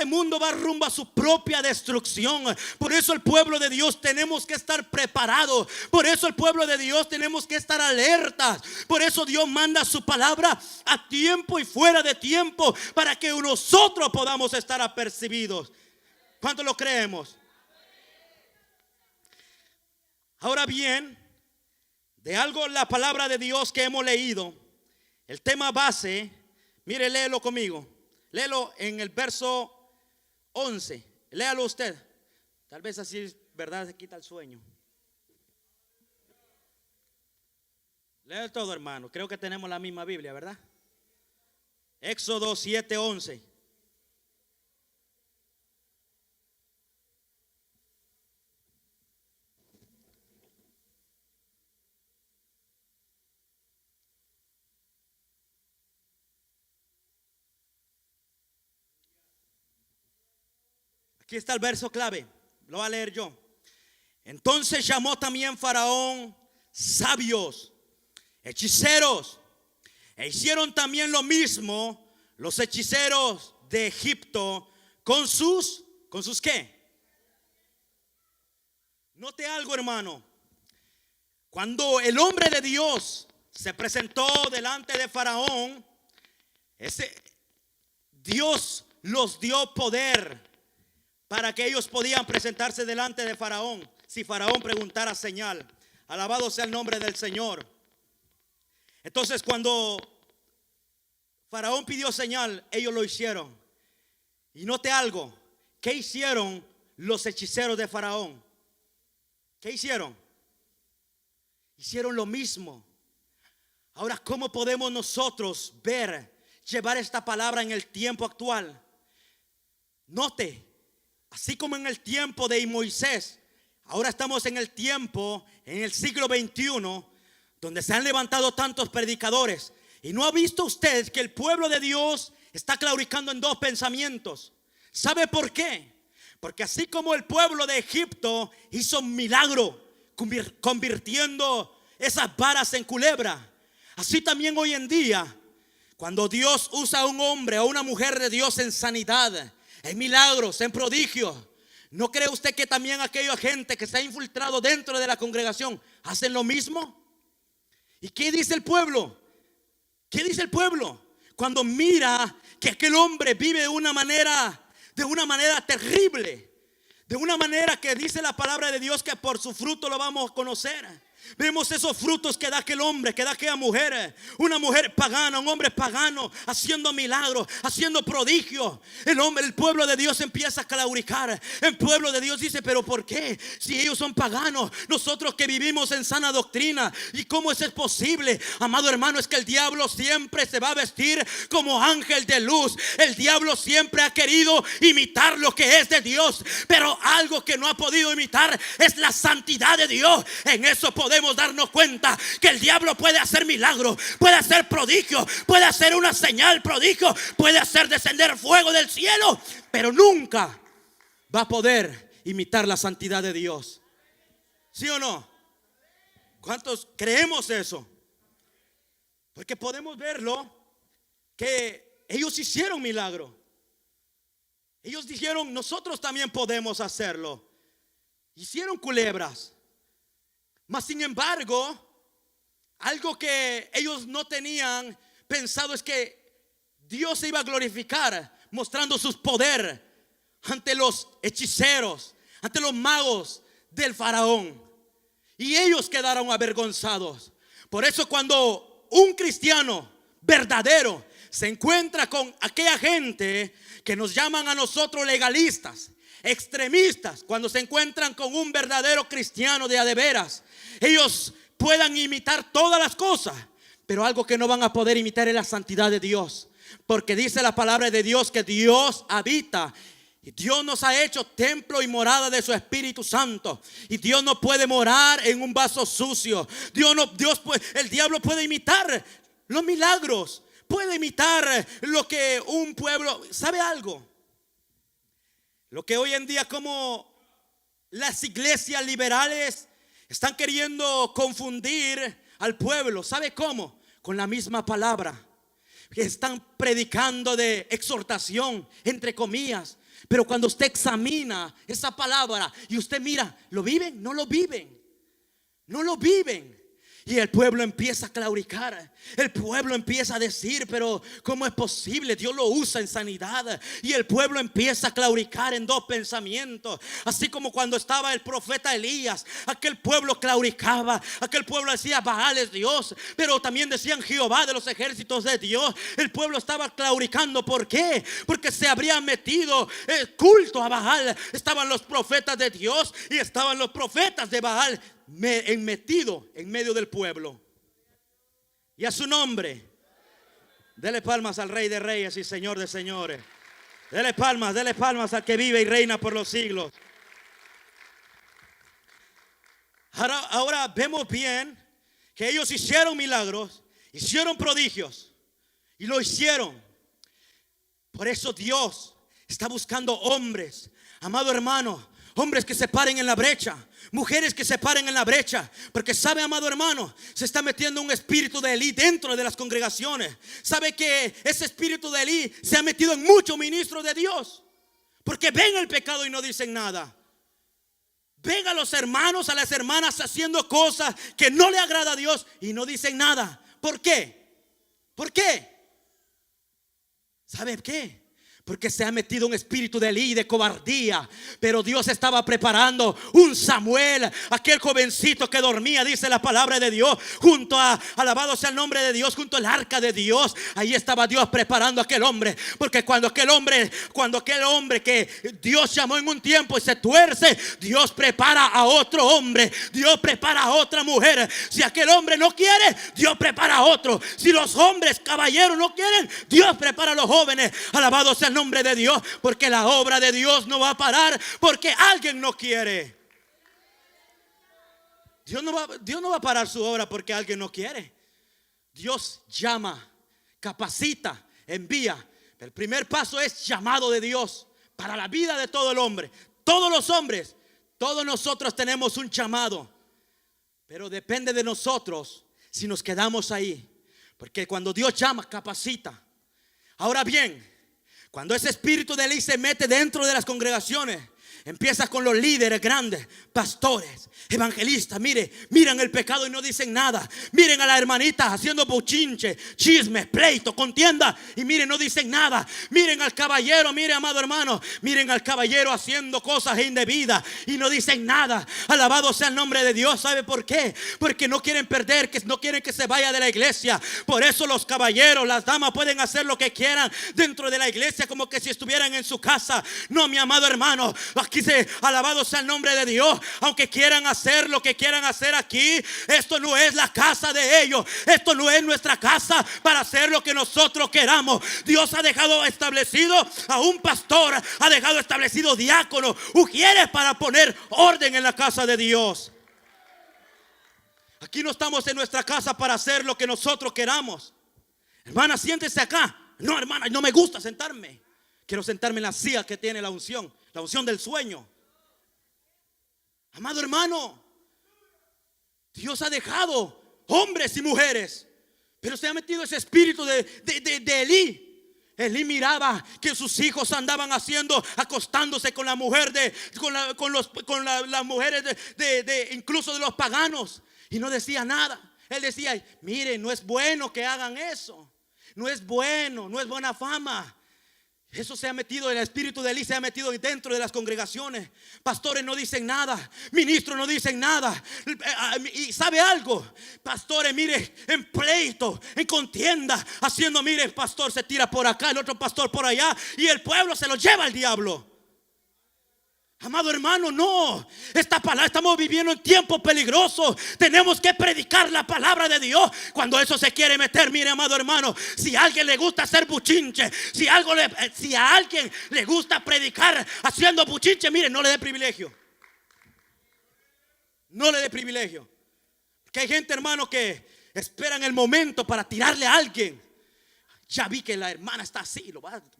mundo va rumbo a su propia destrucción. Por eso el pueblo de Dios tenemos que estar preparados. Por eso el pueblo de Dios tenemos que estar alertas. Por eso Dios manda su palabra a tiempo y fuera de tiempo, para que nosotros podamos estar apercibidos. ¿Cuánto lo creemos? Ahora bien, de algo la palabra de Dios que hemos leído, el tema base, mire, léelo conmigo. Léelo en el verso 11. Léalo usted. Tal vez así, ¿verdad? Se quita el sueño. Léelo todo, hermano. Creo que tenemos la misma Biblia, ¿verdad? Éxodo 7:11. Aquí está el verso clave, lo voy a leer yo. Entonces llamó también Faraón sabios, hechiceros, e hicieron también lo mismo los hechiceros de Egipto con sus ¿qué? Note algo, hermano. Cuando el hombre de Dios se presentó delante de Faraón, Dios los dio poder para que ellos podían presentarse delante de Faraón. Si Faraón preguntara señal. Alabado sea el nombre del Señor. Entonces cuando Faraón pidió señal, ellos lo hicieron. Y note algo. ¿Qué hicieron los hechiceros de Faraón? ¿Qué hicieron? Hicieron lo mismo. Ahora, ¿cómo podemos nosotros llevar esta palabra en el tiempo actual? Note, así como en el tiempo de Moisés, ahora estamos en el tiempo, en el siglo XXI, donde se han levantado tantos predicadores. ¿Y no ha visto usted que el pueblo de Dios está claudicando en dos pensamientos? ¿Sabe por qué? Porque así como el pueblo de Egipto hizo un milagro convirtiendo esas varas en culebra, así también hoy en día, cuando Dios usa a un hombre o una mujer de Dios en sanidad, en milagros, en prodigios. ¿No cree usted que también aquella gente que se ha infiltrado dentro de la congregación hacen lo mismo? ¿Y qué dice el pueblo? ¿Qué dice el pueblo? Cuando mira que aquel hombre vive de una manera terrible, de una manera que dice la palabra de Dios que por su fruto lo vamos a conocer. Vemos esos frutos que da aquel hombre, que da aquella mujer, una mujer pagana, un hombre pagano, haciendo milagros, haciendo prodigios. El pueblo de Dios empieza a claudicar. El pueblo de Dios dice: pero ¿por qué? Si ellos son paganos, nosotros que vivimos en sana doctrina. ¿Y cómo eso es posible? Amado hermano, es que el diablo siempre se va a vestir como ángel de luz. El diablo siempre ha querido imitar lo que es de Dios, pero algo que no ha podido imitar es la santidad de Dios. En eso podemos darnos cuenta que el diablo puede hacer milagros, puede hacer prodigios, puede hacer una señal prodigio, puede hacer descender fuego del cielo, pero nunca va a poder imitar la santidad de Dios. ¿Sí o no? ¿Cuántos creemos eso? Porque podemos verlo, que ellos hicieron milagro. Ellos dijeron: nosotros también podemos hacerlo. Hicieron culebras. Mas sin embargo, algo que ellos no tenían pensado es que Dios se iba a glorificar mostrando su poder ante los hechiceros, ante los magos del faraón. Y ellos quedaron avergonzados. Por eso cuando un cristiano verdadero se encuentra con aquella gente que nos llaman a nosotros legalistas, extremistas, cuando se encuentran con un verdadero cristiano de a de veras, ellos puedan imitar todas las cosas, pero algo que no van a poder imitar es la santidad de Dios. Porque dice la palabra de Dios que Dios habita, y Dios nos ha hecho templo y morada de su Espíritu Santo. Y Dios no puede morar en un vaso sucio. El diablo puede imitar los milagros, puede imitar lo que un pueblo. ¿Sabe algo? Lo que hoy en día, como las iglesias liberales están queriendo confundir al pueblo. ¿Sabe cómo? Con la misma palabra. Están predicando de exhortación, entre comillas. Pero cuando usted examina esa palabra y usted mira, ¿lo viven? No lo viven. No lo viven. Y el pueblo empieza a claudicar. El pueblo empieza a decir: pero ¿cómo es posible? Dios lo usa en sanidad. Y el pueblo empieza a claudicar en dos pensamientos. Así como cuando estaba el profeta Elías, aquel pueblo claudicaba. Aquel pueblo decía: Baal es Dios, pero también decían Jehová de los ejércitos de Dios. El pueblo estaba claudicando. ¿Por qué? Porque se habría metido el culto a Baal. Estaban los profetas de Dios y estaban los profetas de Baal metido en medio del pueblo. Y a su nombre, dele palmas al Rey de Reyes y Señor de Señores. Dele palmas al que vive y reina por los siglos. Ahora vemos bien que ellos hicieron milagros, hicieron prodigios, y lo hicieron. Por eso Dios está buscando hombres, amado hermano, hombres que se paren en la brecha, mujeres que se paren en la brecha. Porque sabe, amado hermano, se está metiendo un espíritu de Elí dentro de las congregaciones. Sabe que ese espíritu de Elí se ha metido en muchos ministros de Dios, porque ven el pecado y no dicen nada. Ven a los hermanos, a las hermanas haciendo cosas que no le agrada a Dios y no dicen nada. ¿Por qué? ¿Por qué? ¿Sabe qué? Porque se ha metido un espíritu de Elí, de cobardía. Pero Dios estaba preparando un Samuel, aquel jovencito que dormía, dice la palabra de Dios, junto a, alabado sea el nombre de Dios, junto al arca de Dios. Ahí estaba Dios preparando a aquel hombre. Porque cuando aquel hombre que Dios llamó en un tiempo y se tuerce, Dios prepara a otro hombre, Dios prepara a otra mujer. Si aquel hombre no quiere, Dios prepara a otro. Si los hombres caballeros no quieren, Dios prepara a los jóvenes. Alabado sea el nombre de Dios, porque la obra de Dios no va a parar porque alguien no quiere. Dios no va a parar su obra porque alguien no quiere. Dios llama, capacita, envía. El primer paso es llamado de Dios para la vida de todo el hombre. Todos los hombres, todos nosotros tenemos un llamado, pero depende de nosotros si nos quedamos ahí. Porque cuando Dios llama, capacita. Ahora bien, Cuando ese espíritu de Elí se mete dentro de las congregaciones, empieza con los líderes grandes, pastores, evangelistas. Miren el pecado y no dicen nada. Miren a las hermanitas haciendo bochinche, chismes, pleito, contienda, y miren, no dicen nada. Miren al caballero, mire, amado hermano, miren al caballero haciendo cosas indebidas y no dicen nada. Alabado sea el nombre de Dios. ¿Sabe por qué? Porque no quieren perder, que no quieren que se vaya de la iglesia. Por eso los caballeros, las damas pueden hacer lo que quieran dentro de la iglesia, como que si estuvieran en su casa. No, mi amado hermano, aquí alabado sea el nombre de Dios. Aunque quieran hacer lo que quieran hacer aquí, esto no es la casa de ellos. Esto no es nuestra casa para hacer lo que nosotros queramos. Dios ha dejado establecido a un pastor, ha dejado establecido diáconos, ujieres, para poner orden en la casa de Dios. Aquí no estamos en nuestra casa para hacer lo que nosotros queramos. Hermana, siéntese acá. No, hermana, no me gusta sentarme. Quiero sentarme en la silla que tiene la unción del sueño. Amado hermano, Dios ha dejado hombres y mujeres, pero se ha metido ese espíritu de Elí. Elí miraba que sus hijos andaban acostándose con la mujer con las mujeres incluso de los paganos, y no decía nada. Él decía: miren, no es bueno que hagan eso. No es bueno, no es buena fama. Eso se ha metido, el espíritu de Elí se ha metido dentro de las congregaciones. Pastores no dicen nada, ministros no dicen nada. Y ¿sabe algo? Pastores, mire, en pleito, en contienda, haciendo, mire, el pastor se tira por acá, el otro pastor por allá, y el pueblo se lo lleva al diablo. Amado hermano, no. Esta palabra, estamos viviendo en tiempos peligrosos. Tenemos que predicar la palabra de Dios. Cuando eso se quiere meter, mire, amado hermano, si a alguien le gusta hacer buchinche, si a alguien le gusta predicar haciendo buchinche, mire, no le dé privilegio. No le dé privilegio. Porque hay gente, hermano, que esperan el momento para tirarle a alguien. Ya vi que la hermana está así,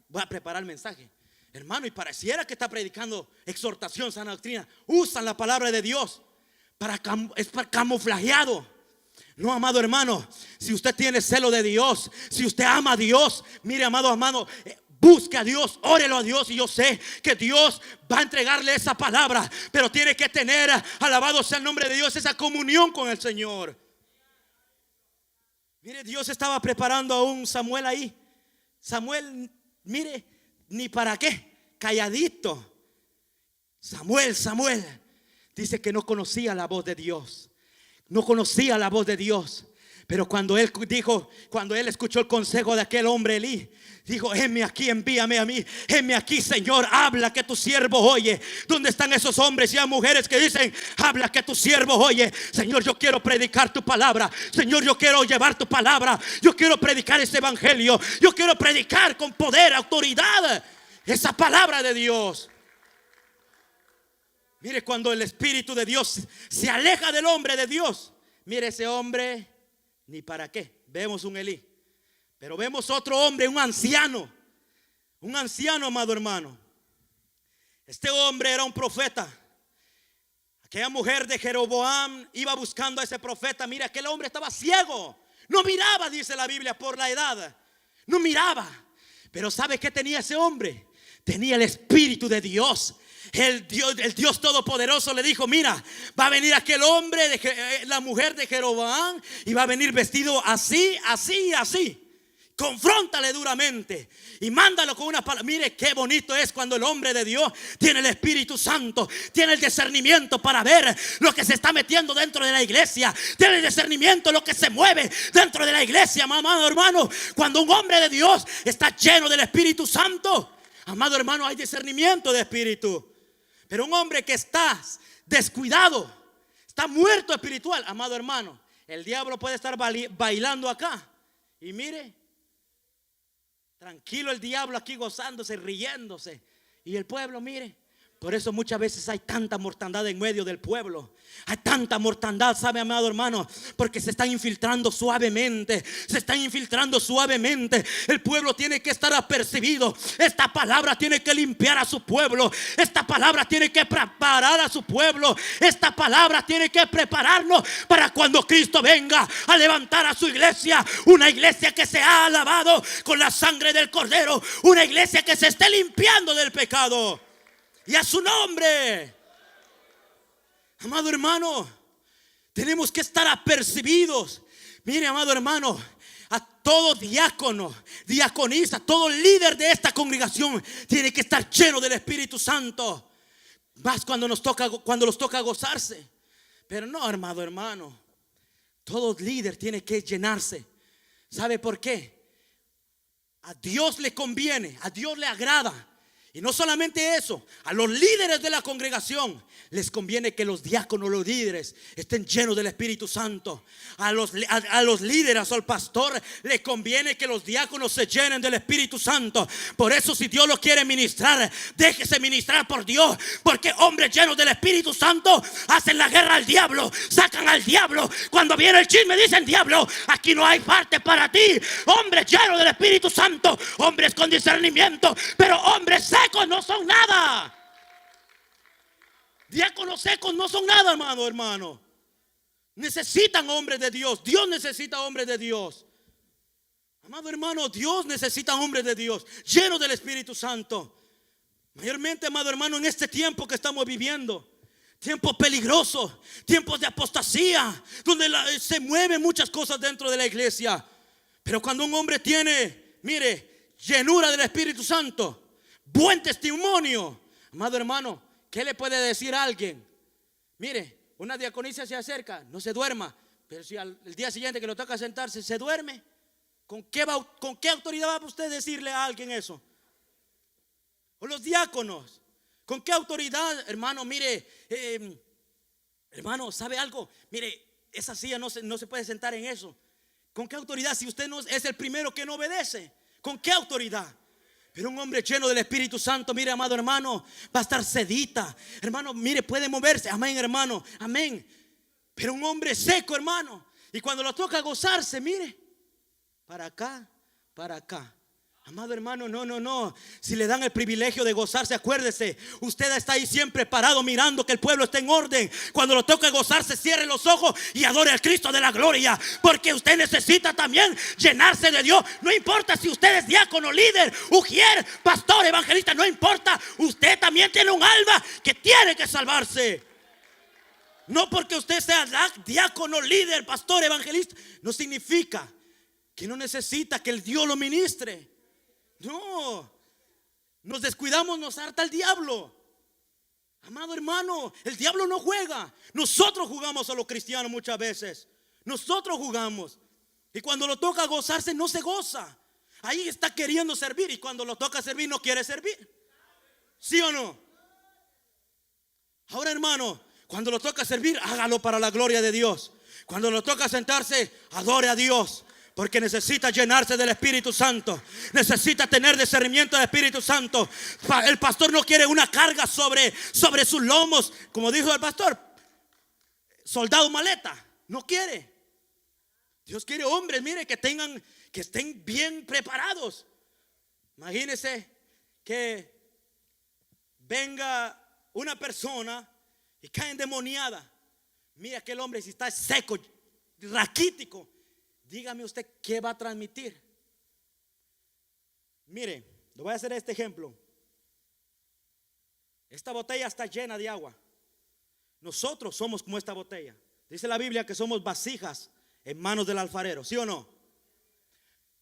voy a preparar el mensaje. Hermano, y pareciera que está predicando exhortación, sana doctrina. Usan la palabra de Dios es para camuflajeado. No, amado hermano, si usted tiene celo de Dios, si usted ama a Dios, mire, amado, busque a Dios, órelo a Dios, y yo sé que Dios va a entregarle esa palabra, pero tiene que tener, alabado sea el nombre de Dios, esa comunión con el Señor. Mire, Dios estaba preparando a un Samuel ahí. Samuel, mire, ni para qué, calladito. Samuel dice que no conocía la voz de Dios. No conocía la voz de Dios. Pero cuando él escuchó el consejo de aquel hombre Elí, dijo: heme aquí, envíame a mí. Heme aquí, Señor, habla que tu siervo oye. ¿Dónde están esos hombres y mujeres que dicen: habla que tu siervo oye? Señor, yo quiero predicar tu palabra. Señor, yo quiero llevar tu palabra. Yo quiero predicar ese evangelio. Yo quiero predicar con poder, autoridad, esa palabra de Dios. Mire, cuando el Espíritu de Dios se aleja del hombre de Dios, mire, ese hombre ni para qué. Vemos un Elí, pero vemos otro hombre, un anciano, amado hermano. Este hombre era un profeta. Aquella mujer de Jeroboam iba buscando a ese profeta. Mira, aquel hombre estaba ciego, no miraba, dice la Biblia, por la edad. No miraba. Pero ¿sabe qué tenía ese hombre? Tenía el Espíritu de Dios. El Dios Todopoderoso le dijo: mira, va a venir aquel hombre, la mujer de Jeroboam, y va a venir vestido así. Confróntale duramente y mándalo con una palabra. Mire qué bonito es cuando el hombre de Dios tiene el Espíritu Santo, tiene el discernimiento para ver lo que se está metiendo dentro de la iglesia, tiene el discernimiento de lo que se mueve dentro de la iglesia, amado hermano. Cuando un hombre de Dios está lleno del Espíritu Santo, amado hermano, hay discernimiento de espíritu. Pero un hombre que está descuidado, está muerto espiritual, amado hermano, el diablo puede estar bailando acá, y mire, tranquilo el diablo aquí gozándose, riéndose, y el pueblo, mire, Por eso muchas veces hay tanta mortandad en medio del pueblo. Hay tanta mortandad, ¿sabe, amado hermano? Porque se están infiltrando suavemente. Se están infiltrando suavemente. El pueblo tiene que estar apercibido. Esta palabra tiene que limpiar a su pueblo. Esta palabra tiene que preparar a su pueblo. Esta palabra tiene que prepararnos para cuando Cristo venga a levantar a su iglesia. Una iglesia que se ha lavado con la sangre del Cordero. Una iglesia que se esté limpiando del pecado. Y a su nombre. Amado hermano, tenemos que estar apercibidos. Mire, amado hermano, a todo diácono, diaconisa, todo líder de esta congregación tiene que estar lleno del Espíritu Santo. Más cuando los toca gozarse. Pero no, amado hermano, todo líder tiene que llenarse. ¿Sabe por qué? A Dios le conviene, a Dios le agrada. Y no solamente eso, a los líderes de la congregación les conviene que los diáconos, los líderes, estén llenos del Espíritu Santo. A los líderes, al pastor, le conviene que los diáconos se llenen del Espíritu Santo. Por eso, si Dios lo quiere ministrar, déjese ministrar por Dios. Porque hombres llenos del Espíritu Santo hacen la guerra al diablo, sacan al diablo. Cuando viene el chisme dicen: diablo, aquí no hay parte para ti. Hombres llenos del Espíritu Santo, hombres con discernimiento, pero hombres secos no son nada. Diáconos secos no son nada, hermano. Necesitan hombres de Dios. Dios necesita hombres de Dios. Amado hermano, Dios necesita hombres de Dios llenos del Espíritu Santo. Mayormente, amado hermano, en este tiempo que estamos viviendo, tiempos peligrosos, tiempos de apostasía, donde se mueven muchas cosas dentro de la iglesia. Pero cuando un hombre tiene, mire, llenura del Espíritu Santo, buen testimonio, amado hermano, ¿qué le puede decir a alguien? Mire, una diaconisa se acerca, no se duerma. Pero si el día siguiente que lo toca sentarse se duerme, ¿con qué autoridad va usted a decirle a alguien eso? O los diáconos, ¿con qué autoridad, hermano? Mire, hermano, ¿sabe algo? Mire, esa silla no se puede sentar en eso. ¿Con qué autoridad? Si usted no es el primero que no obedece, ¿con qué autoridad? Pero un hombre lleno del Espíritu Santo, mire, amado hermano, va a estar sedita. Hermano, mire, puede moverse. Amén, hermano, amén. Pero un hombre seco, hermano, y cuando lo toca gozarse, mire, para acá, para acá. Amado hermano, no. Si le dan el privilegio de gozarse, acuérdese, usted está ahí siempre parado mirando que el pueblo está en orden. Cuando lo toca gozarse, cierre los ojos y adore al Cristo de la gloria. Porque usted necesita también llenarse de Dios. No importa si usted es diácono, líder, ujier, pastor, evangelista, no importa. Usted también tiene un alma que tiene que salvarse. No porque usted sea diácono, líder, pastor, evangelista, no significa que no necesita que el Dios lo ministre. No, nos descuidamos, nos harta el diablo. Amado hermano, el diablo no juega. Nosotros jugamos a los cristianos muchas veces. Nosotros jugamos. Y cuando lo toca gozarse, no se goza. Ahí está queriendo servir. Y cuando lo toca servir, no quiere servir. ¿Sí o no? Ahora, hermano, cuando lo toca servir, hágalo para la gloria de Dios. Cuando lo toca sentarse, adore a Dios. Porque necesita llenarse del Espíritu Santo. Necesita tener discernimiento del Espíritu Santo. El pastor no quiere una carga sobre sus lomos. Como dijo el pastor, soldado maleta. No quiere. Dios quiere hombres, mire, que estén bien preparados. Imagínese que venga una persona y cae endemoniada. Mira aquel hombre, si está seco, raquítico, dígame usted qué va a transmitir. Mire, le voy a hacer este ejemplo. Esta botella está llena de agua. Nosotros somos como esta botella. Dice la Biblia que somos vasijas en manos del alfarero, ¿sí o no?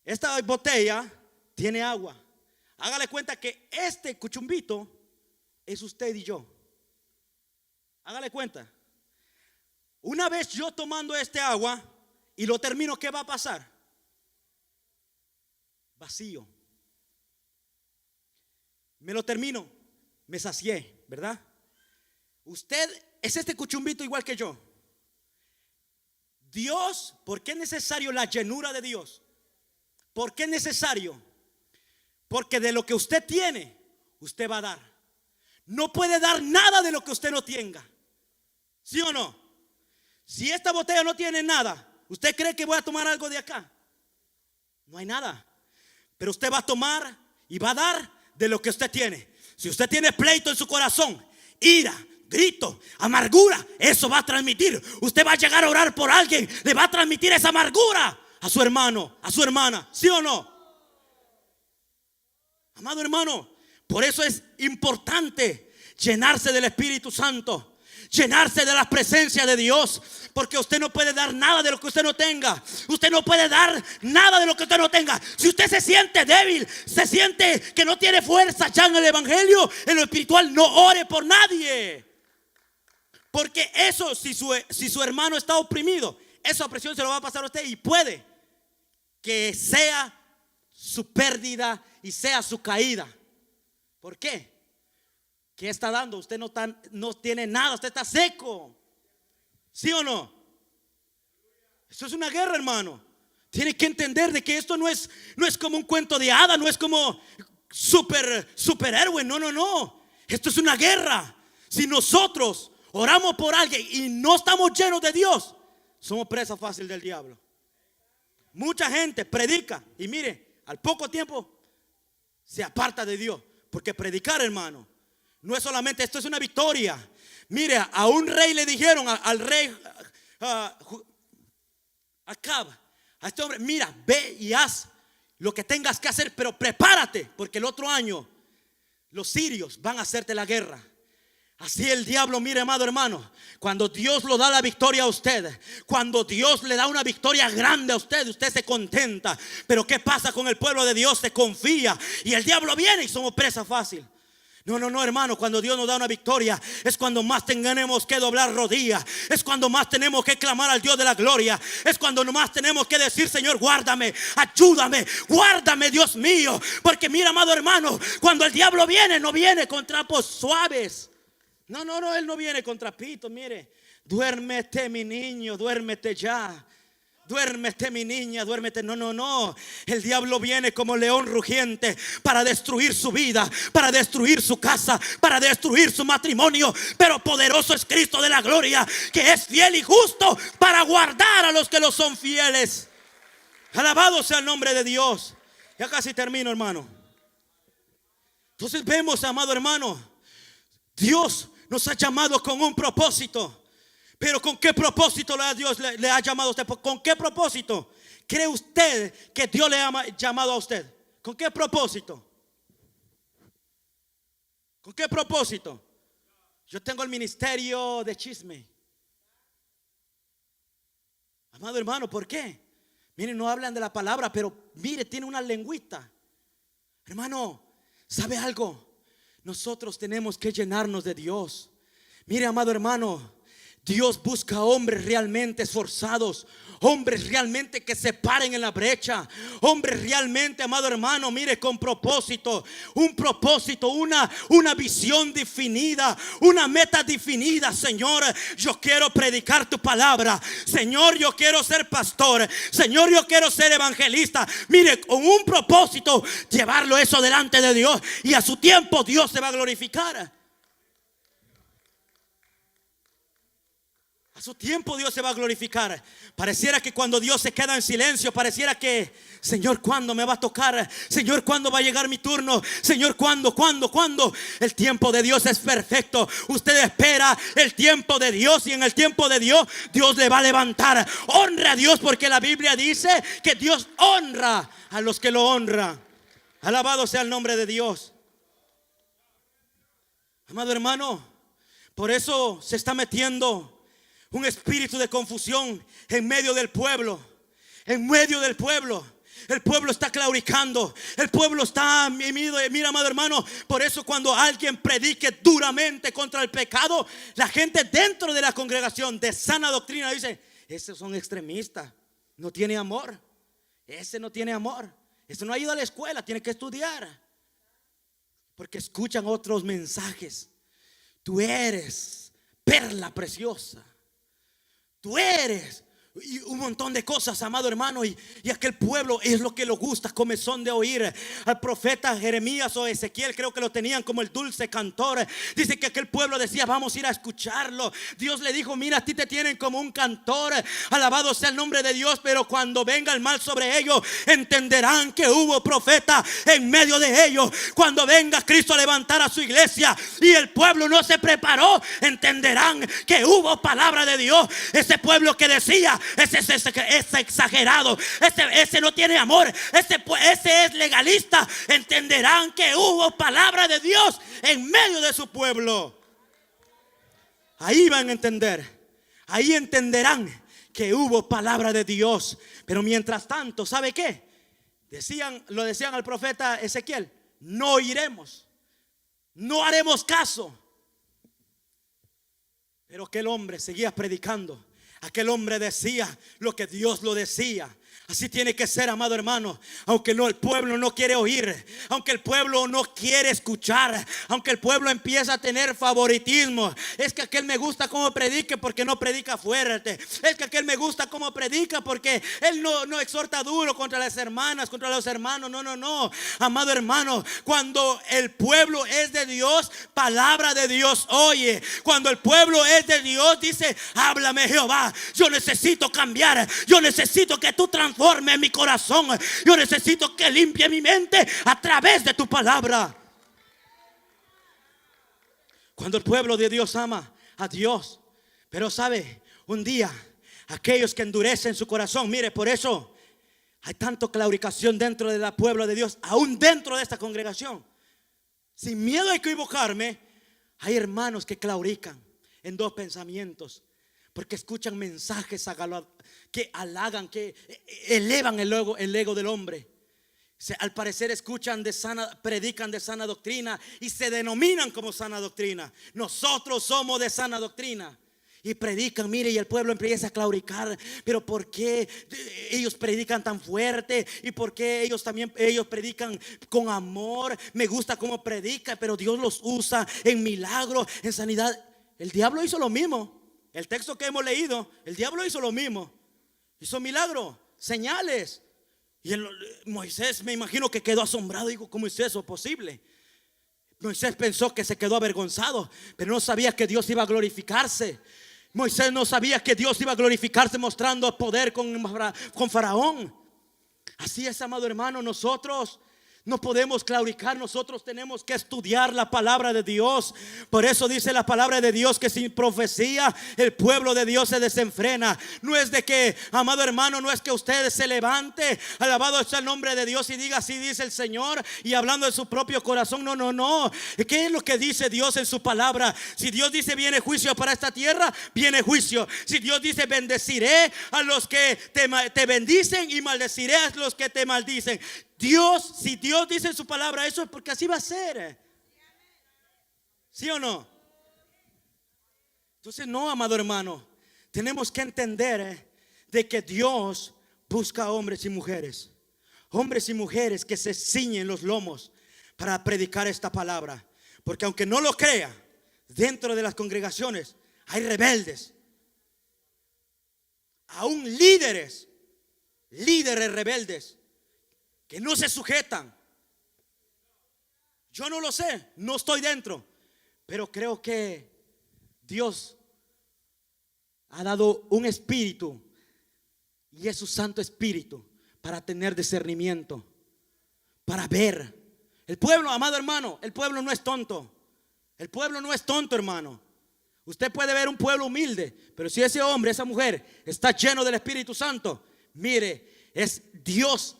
Esta botella tiene agua. Hágale cuenta que este cuchumbito es usted y yo. Hágale cuenta. Una vez yo tomando este agua y lo termino, ¿qué va a pasar? Vacío. Me lo termino, me sacié, ¿verdad? Usted es este cuchumbito igual que yo. Dios, ¿por qué es necesario la llenura de Dios? ¿Por qué es necesario? Porque de lo que usted tiene, usted va a dar. no puede dar nada de lo que usted no tenga. ¿Sí o no? Si esta botella no tiene nada, ¿usted cree que voy a tomar algo de acá? No hay nada. Pero usted va a tomar y va a dar de lo que usted tiene. Si usted tiene pleito en su corazón, ira, grito, amargura, eso va a transmitir. Usted va a llegar a orar por alguien, le va a transmitir esa amargura a su hermano, a su hermana. ¿Sí o no? Amado hermano, por eso es importante llenarse del Espíritu Santo, llenarse de la presencia de Dios, porque usted no puede dar nada de lo que usted no tenga. Usted no puede dar nada de lo que usted no tenga. Si usted se siente débil, se siente que no tiene fuerza ya en el evangelio, en lo espiritual, no ore por nadie. Porque eso, si su hermano está oprimido, esa opresión se lo va a pasar a usted y puede que sea su pérdida y sea su caída. ¿Por qué? ¿Qué está dando? Usted no tiene nada, usted está seco. ¿Sí o no? Esto es una guerra, hermano. Tiene que entender de que esto no es como un cuento de hadas, no es como superhéroe. No. Esto es una guerra. Si nosotros oramos por alguien y no estamos llenos de Dios, somos presa fácil del diablo. Mucha gente predica y mire, al poco tiempo se aparta de Dios. Porque predicar, hermano, no es solamente, esto es una victoria. Mire, a un rey le dijeron, al rey Acab, a este hombre, mira, ve y haz lo que tengas que hacer, pero prepárate, porque el otro año los sirios van a hacerte la guerra. Así el diablo, mire, amado hermano, cuando Dios lo da la victoria a usted, cuando Dios le da una victoria grande a usted, usted se contenta. Pero ¿qué pasa con el pueblo de Dios? Se confía y el diablo viene y somos presa fácil. No, hermano, cuando Dios nos da una victoria es cuando más tenemos que doblar rodillas, es cuando más tenemos que clamar al Dios de la gloria, es cuando más tenemos que decir: Señor, guárdame, ayúdame, guárdame, Dios mío. Porque mira, amado hermano, cuando el diablo viene, no viene con trapos suaves. No, él no viene con trapitos. Mire, duérmete, mi niño, duérmete ya. Duérmete, mi niña, duérmete. No. El diablo viene como león rugiente para destruir su vida, para destruir su casa, para destruir su matrimonio. Pero poderoso es Cristo de la gloria, que es fiel y justo para guardar a los que lo son fieles. Alabado sea el nombre de Dios. Ya casi termino, hermano. Entonces vemos, amado hermano, Dios nos ha llamado con un propósito. Pero ¿con qué propósito Dios le ha llamado a usted? ¿Con qué propósito cree usted que Dios le ha llamado a usted? ¿Con qué propósito? ¿Con qué propósito? Yo tengo el ministerio de chisme. Amado hermano, ¿por qué? Miren, no hablan de la palabra, pero mire, tiene una lengüita. Hermano, ¿sabe algo? Nosotros tenemos que llenarnos de Dios. Mire, amado hermano, Dios busca hombres realmente esforzados, hombres realmente que se paren en la brecha, hombres realmente, amado hermano, mire, con propósito, un propósito, una visión definida, una meta definida. Señor, yo quiero predicar tu palabra. Señor, yo quiero ser pastor. Señor, yo quiero ser evangelista. Mire, con un propósito, llevarlo eso delante de Dios, y a su tiempo Dios se va a glorificar. A su tiempo Dios se va a glorificar. Pareciera que cuando Dios se queda en silencio, pareciera que: Señor, ¿cuándo me va a tocar? Señor, ¿cuándo va a llegar mi turno? Señor, ¿cuándo? El tiempo de Dios es perfecto. Usted espera el tiempo de Dios, y en el tiempo de Dios, Dios le va a levantar. Honre a Dios, porque la Biblia dice que Dios honra a los que lo honran. Alabado sea el nombre de Dios. Amado hermano, por eso se está metiendo un espíritu de confusión en medio del pueblo. En medio del pueblo. El pueblo está claudicando. El pueblo está mira, amado hermano, por eso cuando alguien predique duramente contra el pecado, la gente dentro de la congregación de sana doctrina dice: esos son extremistas, no tiene amor. Ese no tiene amor. Ese no ha ido a la escuela, tiene que estudiar. Porque escuchan otros mensajes. Tú eres perla preciosa. Tú eres y un montón de cosas, amado hermano, y aquel pueblo es lo que le gusta, comezón de oír. Al profeta Jeremías o Ezequiel creo que lo tenían como el dulce cantor. Dice que aquel pueblo decía: vamos a ir a escucharlo. Dios le dijo: mira, a ti te tienen como un cantor, alabado sea el nombre de Dios, pero cuando venga el mal sobre ellos, entenderán que hubo profeta en medio de ellos. Cuando venga Cristo a levantar a su iglesia y el pueblo no se preparó, entenderán que hubo palabra de Dios. Ese pueblo que decía: ese es exagerado, ese no tiene amor, ese es legalista, entenderán que hubo palabra de Dios en medio de su pueblo. Ahí van a entender, ahí entenderán que hubo palabra de Dios. Pero mientras tanto, ¿sabe qué? Lo decían al profeta Ezequiel: no oiremos, no haremos caso. Pero aquel hombre seguía predicando. Aquel hombre decía lo que Dios lo decía. Así tiene que ser, amado hermano. Aunque el pueblo no quiere oír, aunque el pueblo no quiere escuchar, aunque el pueblo empieza a tener favoritismo. Es que aquel me gusta cómo predique porque no predica fuerte. Es que aquel me gusta cómo predica porque él no exhorta duro contra las hermanas, contra los hermanos. No, amado hermano, cuando el pueblo es de Dios, palabra de Dios oye. Cuando el pueblo es de Dios, dice: háblame, Jehová, yo necesito cambiar, yo necesito que tú transformes mi corazón, yo necesito que limpie mi mente a través de tu palabra. Cuando el pueblo de Dios ama a Dios, pero sabe, un día aquellos que endurecen su corazón, mire, por eso hay tanto claudicación dentro del pueblo de Dios, aún dentro de esta congregación. Sin miedo a equivocarme, hay hermanos que claudican en dos pensamientos, porque escuchan mensajes que halagan, que elevan el ego del hombre. Al parecer predican de sana doctrina y se denominan como sana doctrina. Nosotros somos de sana doctrina. Y predican, mire, y el pueblo empieza a claudicar. Pero ¿por qué ellos predican tan fuerte? ¿Y por qué ellos predican con amor? Me gusta cómo predican, pero Dios los usa en milagros, en sanidad. El diablo hizo lo mismo. El texto que hemos leído, el diablo hizo lo mismo. Hizo milagros, señales. Y Moisés, me imagino que quedó asombrado. Digo: ¿cómo es eso posible? Moisés pensó que se quedó avergonzado, pero no sabía que Dios iba a glorificarse. Moisés no sabía que Dios iba a glorificarse mostrando poder con Faraón. Así es, amado hermano, nosotros no podemos claudicar, nosotros tenemos que estudiar la palabra de Dios. Por eso dice la palabra de Dios que sin profecía el pueblo de Dios se desenfrena. No es de que, amado hermano, no es que usted se levante, alabado sea el nombre de Dios, y diga: así dice el Señor, y hablando de su propio corazón. No. ¿Qué es lo que dice Dios en su palabra? Si Dios dice: viene juicio para esta tierra, viene juicio. Si Dios dice: bendeciré a los que te bendicen y maldeciré a los que te maldicen. Si Dios dice en su palabra eso, es porque así va a ser. ¿Sí o no? Entonces, no, amado hermano, tenemos que entender de que Dios busca hombres y mujeres que se ciñen los lomos para predicar esta palabra. Porque aunque no lo crea, dentro de las congregaciones hay rebeldes, aún líderes rebeldes que no se sujetan. Yo no lo sé, no estoy dentro, pero creo que Dios ha dado un espíritu, y es su Santo Espíritu, para tener discernimiento, para ver. El pueblo, amado hermano, el pueblo no es tonto. El pueblo no es tonto, hermano. Usted puede ver un pueblo humilde, pero si ese hombre, esa mujer está lleno del Espíritu Santo, mire, es Dios.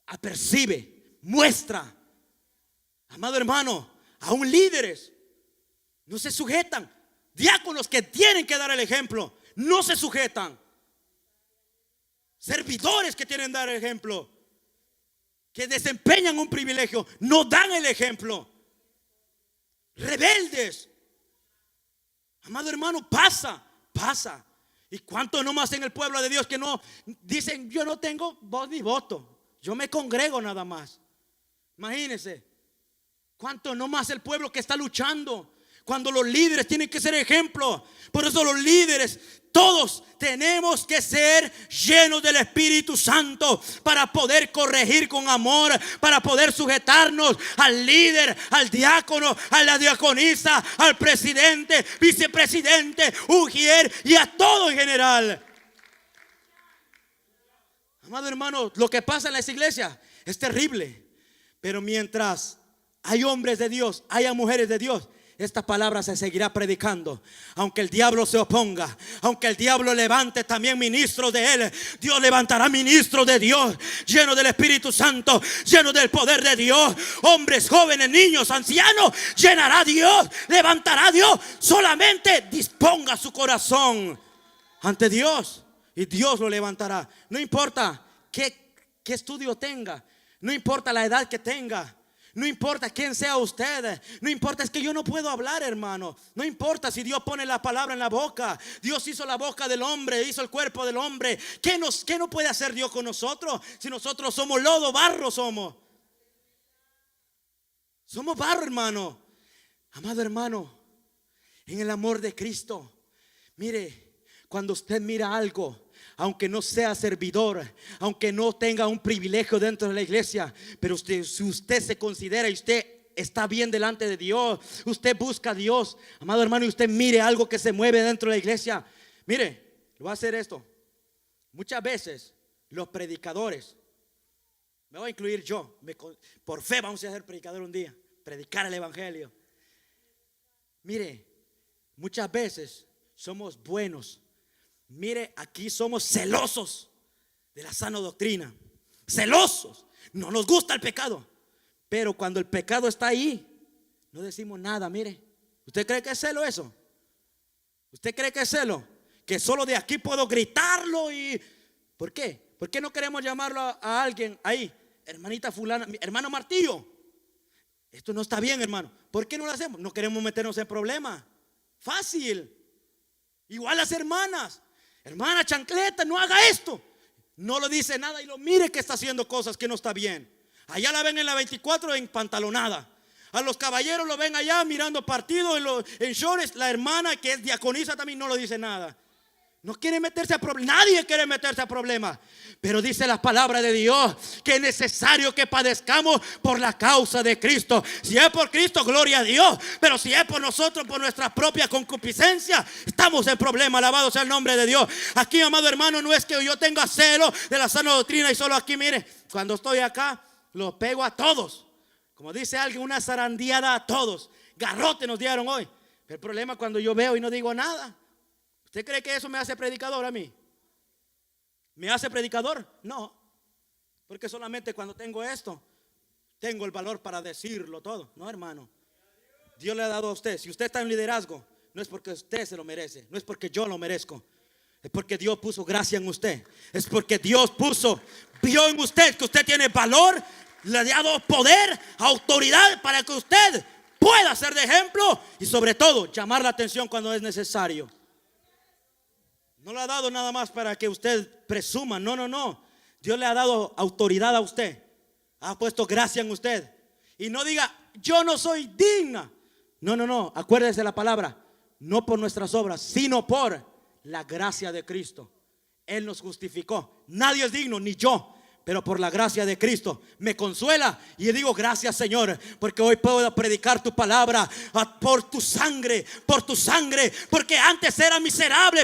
Apercibe, muestra. Amado hermano, aún líderes no se sujetan. Diáconos que tienen que dar el ejemplo no se sujetan. Servidores que tienen que dar el ejemplo, que desempeñan un privilegio, no dan el ejemplo. Rebeldes. Amado hermano, pasa. ¿Y cuánto nomás en el pueblo de Dios que no dicen: yo no tengo voz ni voto, yo me congrego nada más? Imagínense. ¿Cuánto no más el pueblo que está luchando? Cuando los líderes tienen que ser ejemplo. Por eso los líderes, todos tenemos que ser llenos del Espíritu Santo para poder corregir con amor, para poder sujetarnos al líder, al diácono, a la diaconisa, al presidente, vicepresidente, ujier y a todo en general. Amado hermano, lo que pasa en las iglesias es terrible. Pero mientras hay hombres de Dios, haya mujeres de Dios, esta palabra se seguirá predicando. Aunque el diablo se oponga, aunque el diablo levante también ministros de él, Dios levantará ministros de Dios, llenos del Espíritu Santo, llenos del poder de Dios. Hombres, jóvenes, niños, ancianos, llenará Dios, levantará Dios. Solamente disponga su corazón ante Dios y Dios lo levantará. No importa qué estudio tenga, no importa la edad que tenga, no importa quién sea usted, no importa, es que yo no puedo hablar, hermano. No importa si Dios pone la palabra en la boca. Dios hizo la boca del hombre, hizo el cuerpo del hombre. ¿Qué no puede hacer Dios con nosotros? Si nosotros somos lodo, barro somos. Somos barro, hermano. Amado hermano, en el amor de Cristo, mire, cuando usted mira algo, aunque no sea servidor, aunque no tenga un privilegio dentro de la iglesia, pero si usted se considera y usted está bien delante de Dios, usted busca a Dios, amado hermano, y usted mire algo que se mueve dentro de la iglesia. Mire, voy a hacer esto. Muchas veces los predicadores, me voy a incluir yo, por fe vamos a ser predicador un día, predicar el evangelio. Mire, muchas veces somos buenos. Mire, aquí somos celosos de la sana doctrina. Celosos. No nos gusta el pecado. Pero cuando el pecado está ahí, no decimos nada. Mire, ¿usted cree que es celo eso? ¿Usted cree que es celo? Que solo de aquí puedo gritarlo y... ¿Por qué? ¿Por qué no queremos llamarlo a alguien ahí? Hermanita fulana, hermano Martillo, esto no está bien, hermano. ¿Por qué no lo hacemos? No queremos meternos en problemas. Fácil. Igual las hermanas. Hermana Chancleta, no haga esto. No lo dice nada y lo mire que está haciendo cosas que no está bien. Allá la ven en la 24 en pantalonada. A los caballeros lo ven allá mirando partido en shorts. La hermana que es diaconisa también no lo dice nada. No quiere meterse a problemas. Nadie quiere meterse a problemas. Pero dice la palabra de Dios que es necesario que padezcamos por la causa de Cristo. Si es por Cristo, gloria a Dios. Pero si es por nosotros, por nuestra propia concupiscencia, estamos en problema. Alabado sea el nombre de Dios. Aquí, amado hermano, no es que yo tenga celo de la sana doctrina y solo aquí, mire, cuando estoy acá, los pego a todos. Como dice alguien, una zarandeada a todos. Garrote nos dieron hoy. Pero el problema es cuando yo veo y no digo nada. ¿Usted cree que eso me hace predicador a mí? ¿Me hace predicador? No. Porque solamente cuando tengo esto, tengo el valor para decirlo todo. No, hermano. Dios le ha dado a usted. Si usted está en liderazgo, no es porque usted se lo merece. No es porque yo lo merezco. Es porque Dios puso gracia en usted. Es porque Dios vio en usted que usted tiene valor. Le ha dado poder, autoridad para que usted pueda ser de ejemplo. Y sobre todo, llamar la atención cuando es necesario. No le ha dado nada más para que usted presuma. No. Dios le ha dado autoridad a usted. Ha puesto gracia en usted. Y no diga, yo no soy digna. No. Acuérdese la palabra. No por nuestras obras, sino por la gracia de Cristo. Él nos justificó. Nadie es digno, ni yo. Pero por la gracia de Cristo me consuela. Y yo digo gracias, Señor, porque hoy puedo predicar tu palabra. Por tu sangre. Porque antes era miserable,